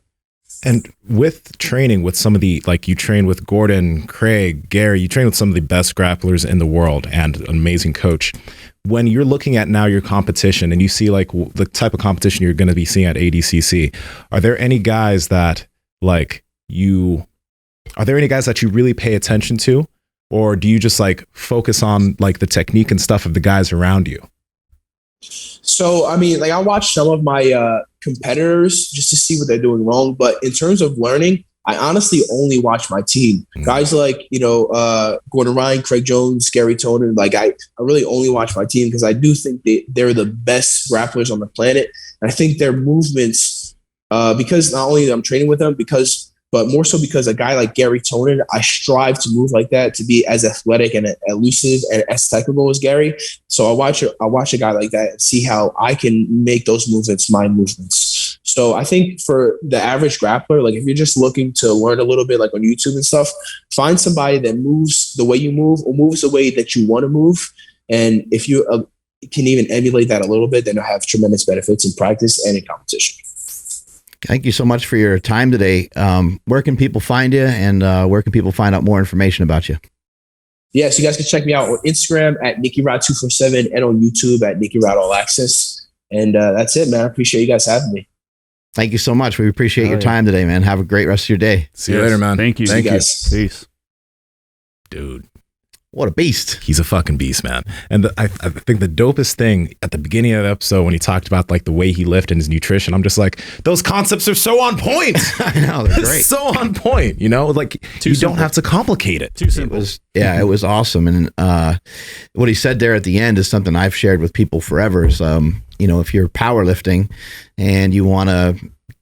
And with training with some of the, like, you train with Gordon, Craig, Gary, you train with some of the best grapplers in the world and an amazing coach. When you're looking at now your competition and you see like the type of competition you're going to be seeing at ADCC, are there any guys that you really pay attention to, or do you just like focus on like the technique and stuff of the guys around you? So, I mean, like, I watch some of my competitors just to see what they're doing wrong. But in terms of learning, I honestly only watch my team. Guys like, Gordon Ryan, Craig Jones, Gary Tonin. Like, I really only watch my team because I do think they're the best grapplers on the planet. And I think their movements, because not only I'm training with them, but more so because a guy like Gary Tonin, I strive to move like that, to be as athletic and elusive and as technical as Gary. So I watch a guy like that and see how I can make those movements my movements. So I think for the average grappler, like if you're just looking to learn a little bit, like on YouTube and stuff, find somebody that moves the way you move or moves the way that you want to move. And if you can even emulate that a little bit, then you'll have tremendous benefits in practice and in competition. Thank you so much for your time today. Where can people find you, and where can people find out more information about you? Yeah, so you guys can check me out on Instagram at NickyRod247 and on YouTube at NickyRod All Access. And that's it, man. I appreciate you guys having me. Thank you so much. We appreciate your time today, man. Have a great rest of your day. See you later, man. Thank you. Thank you. Peace. Dude. What a beast. He's a fucking beast, man. And I think the dopest thing at the beginning of the episode when he talked about like the way he lifted and his nutrition, I'm just like, those concepts are so on point. I know, they're great. So on point, like you don't have to complicate it. Too simple. It was awesome. And what he said there at the end is something I've shared with people forever is if you're powerlifting and you want to,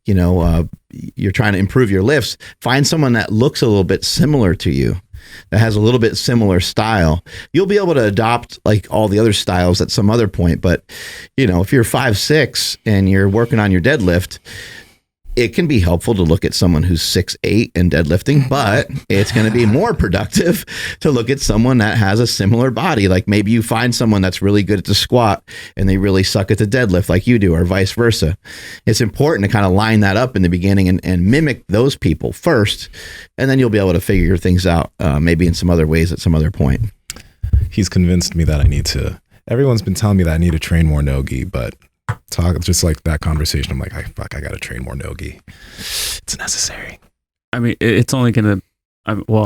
you're trying to improve your lifts, find someone that looks a little bit similar to you, that has a little bit similar style. You'll be able to adopt like all the other styles at some other point. But, if you're 5'6" and you're working on your deadlift, it can be helpful to look at someone who's 6'8" and deadlifting, but it's going to be more productive to look at someone that has a similar body. Like maybe you find someone that's really good at the squat and they really suck at the deadlift like you do, or vice versa. It's important to kind of line that up in the beginning and mimic those people first, and then you'll be able to figure things out maybe in some other ways at some other point. He's convinced me that everyone's been telling me that I need to train more no-gi, but just like that conversation, I'm like, I gotta train more no-gi. It's necessary. I mean, it's only gonna.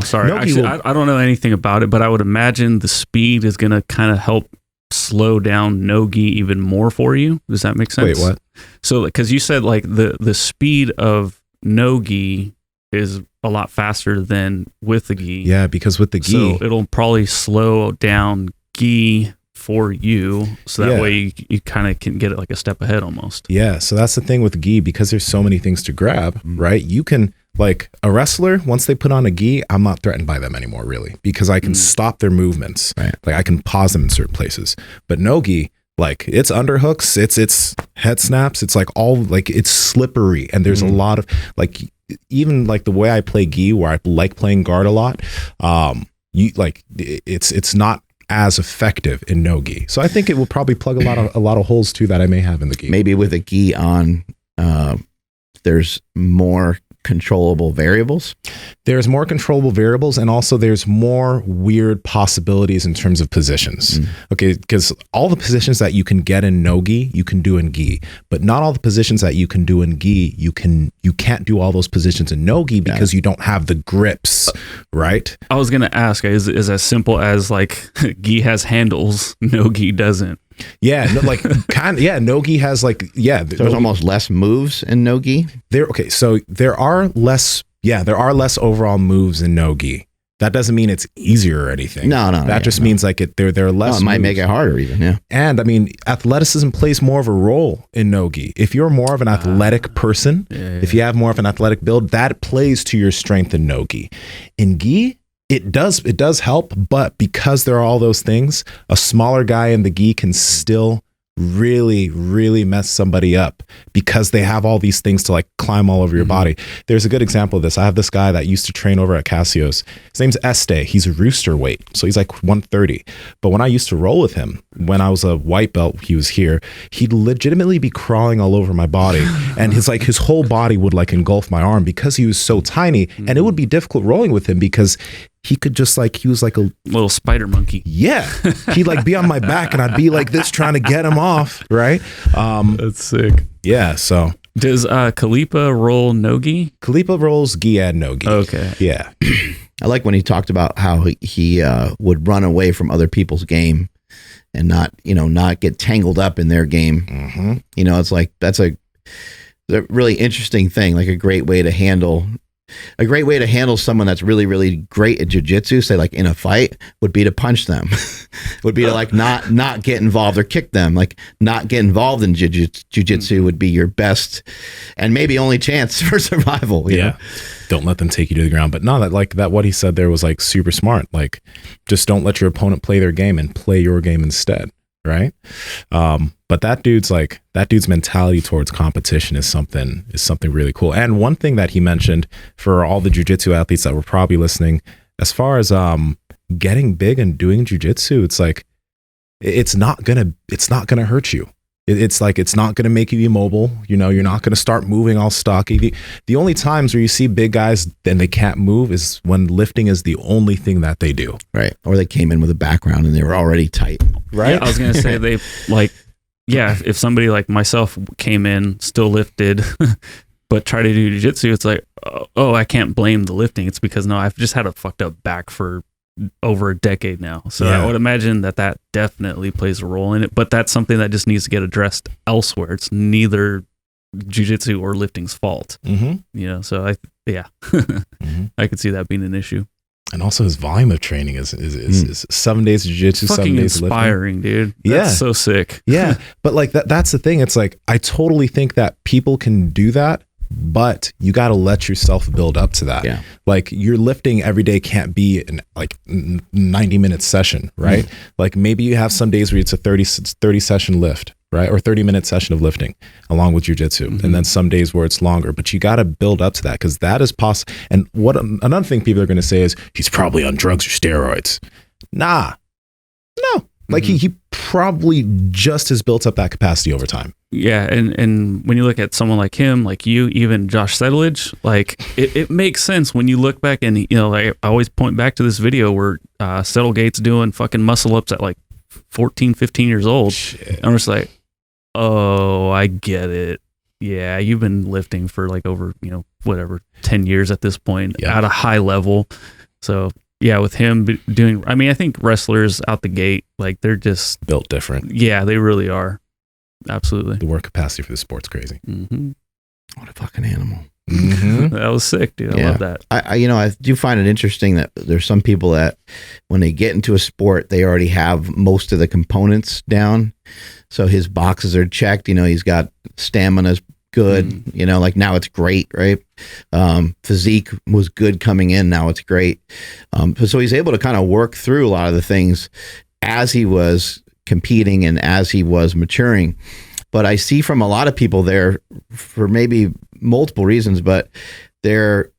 Sorry, actually, I don't know anything about it, but I would imagine the speed is gonna kind of help slow down no-gi even more for you. Does that make sense? Wait, what? So, because you said like the speed of no-gi is a lot faster than with the gi. Yeah, because with the gi, so it'll probably slow down gi for you, so that way you kind of can get it like a step ahead almost. Yeah, so that's the thing with gi, because there's so many things to grab, right? You can, like a wrestler, once they put on a gi, I'm not threatened by them anymore, really, because I can stop their movements. Right. Like I can pause them in certain places. But no gi, like it's underhooks, it's head snaps, it's like all like it's slippery, and there's a lot of like, even like the way I play gi, where I like playing guard a lot, it's not as effective in no gi. So I think it will probably plug a lot of holes too that I may have in the gi. Maybe with a gi on, there's more controllable variables. There's more controllable variables, and also there's more weird possibilities in terms of positions. Okay, because all the positions that you can get in no gi, you can do in gi, but not all the positions that you can do in gi, you can't do all those positions in no gi because you don't have the grips, right? I was gonna ask, is as simple as like gi has handles, no gi doesn't? Yeah, no gi has like there's almost less moves in no gi. So there are less overall moves in no gi. That doesn't mean it's easier or anything. No. That just means like there are less. It might make it harder even. Yeah. And I mean, athleticism plays more of a role in no gi. If you're more of an athletic person, if you have more of an athletic build, that plays to your strength in no gi. In gi, it does help, but because there are all those things, a smaller guy in the gi can still really, really mess somebody up because they have all these things to like climb all over your body. There's a good example of this. I have this guy that used to train over at Casio's. His name's Este. He's a rooster weight, so he's like 130. But when I used to roll with him, when I was a white belt, he was here, he'd legitimately be crawling all over my body, and his whole body would like engulf my arm because he was so tiny, and it would be difficult rolling with him because he could just like, he was like a little spider monkey. Yeah. He'd like be on my back and I'd be like this trying to get him off. Right. That's sick. Yeah. So does Kalipa roll no-gi? Kalipa rolls gi and no-gi. Okay. Yeah. I like when he talked about how he would run away from other people's game and not get tangled up in their game. It's like, that's a really interesting thing, like a great way to handle someone that's really, really great at jiu-jitsu, say like in a fight, would be to punch them, would be to like not get involved or kick them, like not get involved in jiu-jitsu would be your best and maybe only chance for survival. You know? Don't let them take you to the ground. But no, that what he said there was like super smart. Like just don't let your opponent play their game and play your game instead. Right. But that dude's mentality towards competition is something really cool. And one thing that he mentioned for all the jiu-jitsu athletes that were probably listening, as far as getting big and doing jiu-jitsu, it's like it's not gonna hurt you. It's like it's not gonna make you immobile. You're not gonna start moving all stocky. The only times where you see big guys and they can't move is when lifting is the only thing that they do. Right. Or they came in with a background and they were already tight. Right. Yeah, I was gonna say they like, if somebody like myself came in still lifted but try to do jiu-jitsu, it's like, oh, I can't blame the lifting. It's because I've just had a fucked up back for over a decade now. So I would imagine that definitely plays a role in it, but that's something that just needs to get addressed elsewhere. It's neither jiu-jitsu or lifting's fault. So I could see that being an issue. And also his volume of training is 7 days of jiu-jitsu, 7 Fucking days of lifting. inspiring, dude. That's so sick. Yeah. But like that's the thing. It's like, I totally think that people can do that, but you got to let yourself build up to that. Yeah. Like your lifting every day can't be an 90-minute session, right? Like maybe you have some days where it's a 30 session lift, right? Or 30-minute session of lifting along with jujitsu. And then some days where it's longer, but you got to build up to that, because that is possible. And what another thing people are going to say is he's probably on drugs or steroids. No. Like he probably just has built up that capacity over time. Yeah, and when you look at someone like him, like you, even Josh Sedlich, like it makes sense when you look back, and like I always point back to this video where Settlegate's doing fucking muscle ups at like 14, 15 years old. Shit. And I'm just like, oh, I get it. Yeah, you've been lifting for like over, 10 years at this point at a high level. So yeah, with him doing, I mean, I think wrestlers out the gate, like they're just Built different. Yeah, they really are. Absolutely. The work capacity for the sport's crazy. What a fucking animal. That was sick, dude. I love that. I do find it interesting that there's some people that when they get into a sport, they already have most of the components down. So his boxes are checked. He's got stamina's good. Like now it's great, right? Physique was good coming in. Now it's great. So he's able to kind of work through a lot of the things as he was competing and as he was maturing. But I see from a lot of people there, for maybe multiple reasons, but they're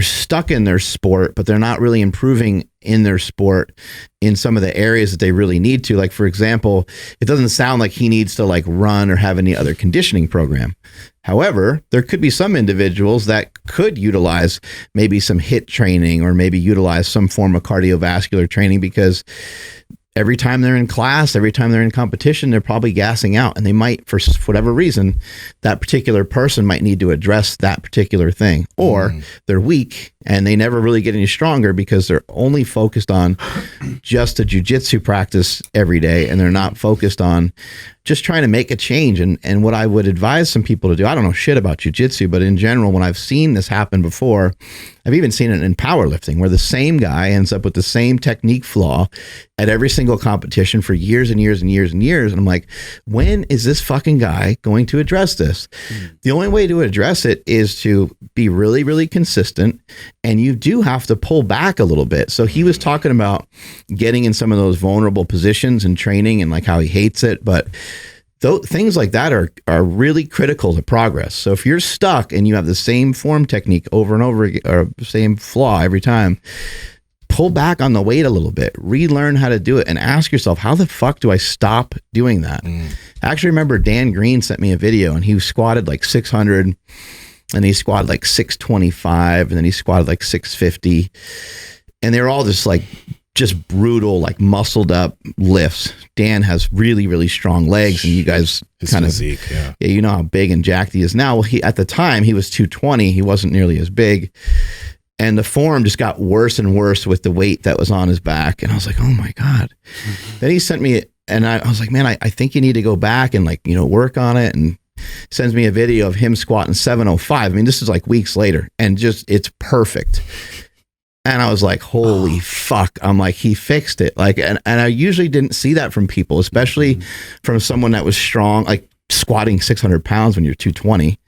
stuck in their sport, but they're not really improving in their sport in some of the areas that they really need to. Like, for example, it doesn't sound like he needs to like run or have any other conditioning program. However, there could be some individuals that could utilize maybe some HIIT training or maybe utilize some form of cardiovascular training, because every time they're in class, every time they're in competition, they're probably gassing out, and they might, for whatever reason, that particular person might need to address that particular thing, or they're weak and they never really get any stronger because they're only focused on just a jiu-jitsu practice every day, and they're not focused on just trying to make a change. And what I would advise some people to do, I don't know shit about jiu-jitsu, but in general, when I've seen this happen before, I've even seen it in powerlifting, where the same guy ends up with the same technique flaw at every single competition for years and years and years and years. And I'm like, when is this fucking guy going to address this? The only way to address it is to be really, really consistent. And you do have to pull back a little bit. So he was talking about getting in some of those vulnerable positions and training and like how he hates it. But things like that are really critical to progress. So if you're stuck and you have the same form technique over and over again, or same flaw every time, pull back on the weight a little bit, relearn how to do it, and ask yourself, how the fuck do I stop doing that? I actually remember Dan Green sent me a video, and he squatted like 600, and he squatted like 625, and then he squatted like 650, and they were all just brutal, like muscled up lifts. Dan has really, really strong legs, and you guys kind of, you know how big and jacked he is now. Well, at the time he was 220. He wasn't nearly as big, and the form just got worse and worse with the weight that was on his back. And I was like, oh my God. Then he sent me, and I was like, man, I think you need to go back and work on it. And sends me a video of him squatting 705. I mean, this is like weeks later, and just, it's perfect. And I was like, holy fuck. I'm like, he fixed it. Like, and I usually didn't see that from people, especially from someone that was strong, like squatting 600 pounds when you're 220.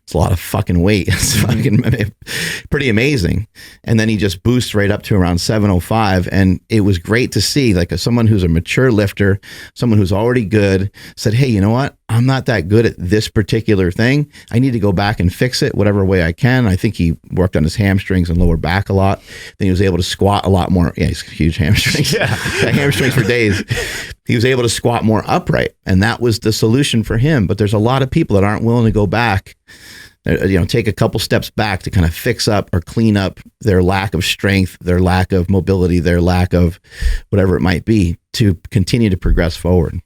It's a lot of fucking weight. It's fucking pretty amazing. And then he just boosts right up to around 705. And it was great to see, like, someone who's a mature lifter, someone who's already good, said, hey, you know what? I'm not that good at this particular thing. I need to go back and fix it whatever way I can. I think he worked on his hamstrings and lower back a lot. Then he was able to squat a lot more. Yeah, he's huge hamstrings. Yeah, hamstrings for days. He was able to squat more upright. And that was the solution for him. But there's a lot of people that aren't willing to go back, take a couple steps back to kind of fix up or clean up their lack of strength, their lack of mobility, their lack of whatever it might be, to continue to progress forward.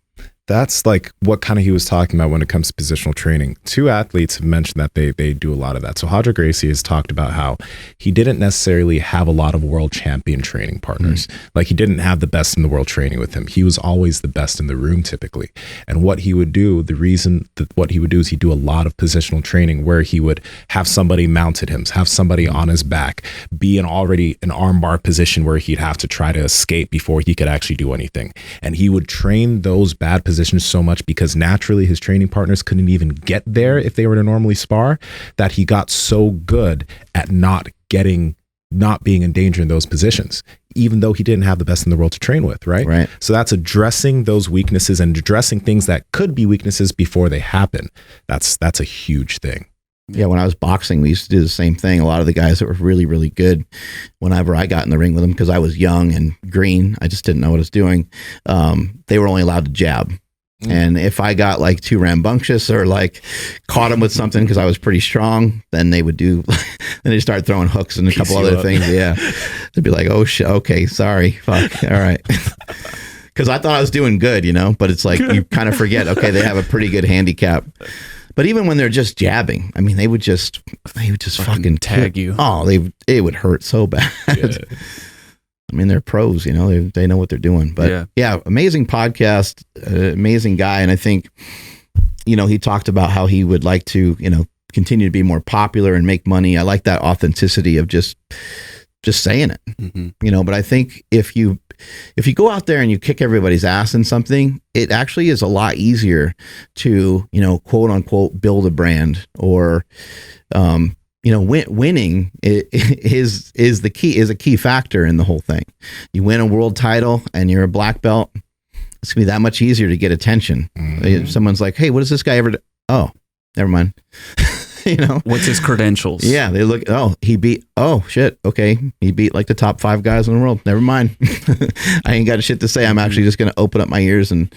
that's like what kind of he was talking about when it comes to positional training. Two athletes have mentioned that they do a lot of that. So Hodger Gracie has talked about how he didn't necessarily have a lot of world champion training partners. Like he didn't have the best in the world training with him. He was always the best in the room typically. And what he would do, the reason that what he would do is he'd do a lot of positional training where he would have somebody mounted him, have somebody on his back, be in already an armbar position where he'd have to try to escape before he could actually do anything. And he would train those bad positions so much because naturally his training partners couldn't even get there if they were to normally spar, that he got so good at not being in danger in those positions, even though he didn't have the best in the world to train with, right? So that's addressing those weaknesses and addressing things that could be weaknesses before they happen. That's a huge thing. Yeah, when I was boxing, we used to do the same thing. A lot of the guys that were really, really good, whenever I got in the ring with them, because I was young and green, I just didn't know what I was doing, they were only allowed to jab. And if I got like too rambunctious or like caught them with something because I was pretty strong, then they would then they start throwing hooks and a couple other things. Yeah. They'd be like, oh shit, okay, sorry, fuck, all right. Because I thought I was doing good, but it's like you kind of forget, okay, they have a pretty good handicap. But even when they're just jabbing, I mean, they would just fucking tag you. Oh, it would hurt so bad. Yeah. I mean, they're pros, they know what they're doing. But yeah, amazing podcast, amazing guy. And I think, he talked about how he would like to, continue to be more popular and make money. I like that authenticity of just saying it, but I think if you go out there and you kick everybody's ass in something, it actually is a lot easier to, quote unquote, build a brand or, winning is a key factor in the whole thing. You win a world title and you're a black belt, it's gonna be that much easier to get attention. If someone's like, hey, what does this guy ever do? Oh, never mind. What's his credentials? Yeah, they look, he beat, shit, okay, he beat like the top 5 guys in the world. Never mind. I ain't got a shit to say. I'm actually just gonna open up my ears and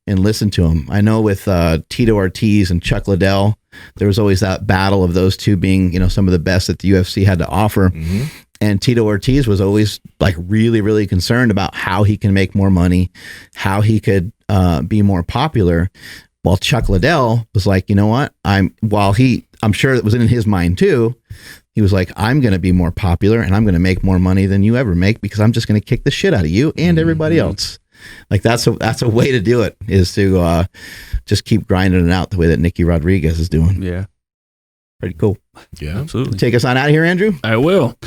listen to him. I know with Tito Ortiz and Chuck Liddell, there was always that battle of those two being, some of the best that the UFC had to offer. And Tito Ortiz was always like really, really concerned about how he can make more money, how he could be more popular. While Chuck Liddell was like, you know what? I'm sure it was in his mind too. He was like, I'm going to be more popular and I'm going to make more money than you ever make because I'm just going to kick the shit out of you and everybody else. Like that's a way to do it, is to just keep grinding it out the way that Nicky Rodriguez is doing. Yeah. Pretty cool. Yeah, absolutely. Take us on out of here, Andrew. I will.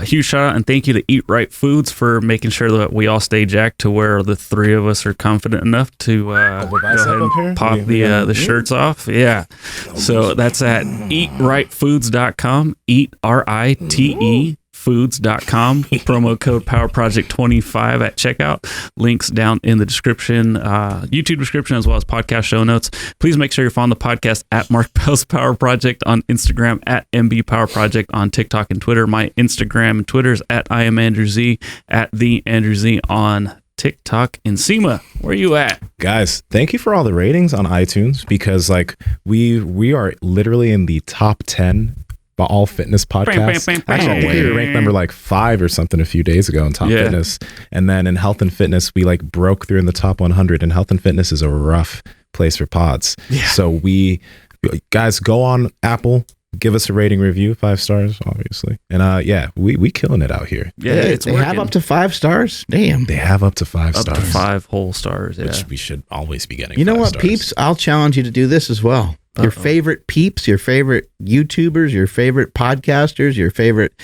Huge shout out and thank you to Eat Right Foods for making sure that we all stay jacked to where the 3 of us are confident enough to go ahead and pop the shirts off. Yeah. So that's at eatrightfoods.com. Eat RITE foods.com. Promo code PowerProject25 at checkout. Links down in the description, YouTube description, as well as podcast show notes. Please make sure you're following the podcast at Mark Bell's Power Project on Instagram, at MB Power Project on TikTok and Twitter. My Instagram and Twitter is at I am Andrew Z, at the Andrew Z on TikTok. Nsima, where are you at? Guys, thank you for all the ratings on iTunes, because like we are literally in the top 10 all fitness podcasts. Actually, I think we were ranked number like 5 or something a few days ago in top fitness. And then in health and fitness, we like broke through in the top 100, and health and fitness is a rough place for pods. Yeah. So guys, go on Apple, give us a rating review, 5 stars, obviously. And we killing it out here. Yeah, they have up to 5 stars. Damn. They have up to 5 stars. Up to 5 whole stars. Yeah. Which we should always be getting. You know 5 what, stars. peeps? I'll challenge you to do this as well. Your favorite peeps, your favorite YouTubers, your favorite podcasters, your favorite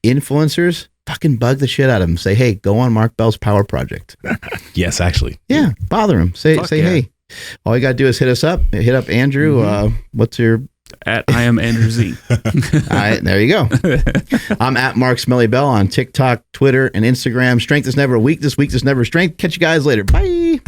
influencers, fucking bug the shit out of them. Say, hey, go on Mark Bell's Power Project. Yes, actually. Yeah, bother him. Say, hey, all you got to do is hit us up. Hit up Andrew. What's your... At I am Andrew Z. All right, there you go. I'm at Mark Smelly Bell on TikTok, Twitter, and Instagram. Strength is never a weakness. Weakness never strength. Catch you guys later. Bye.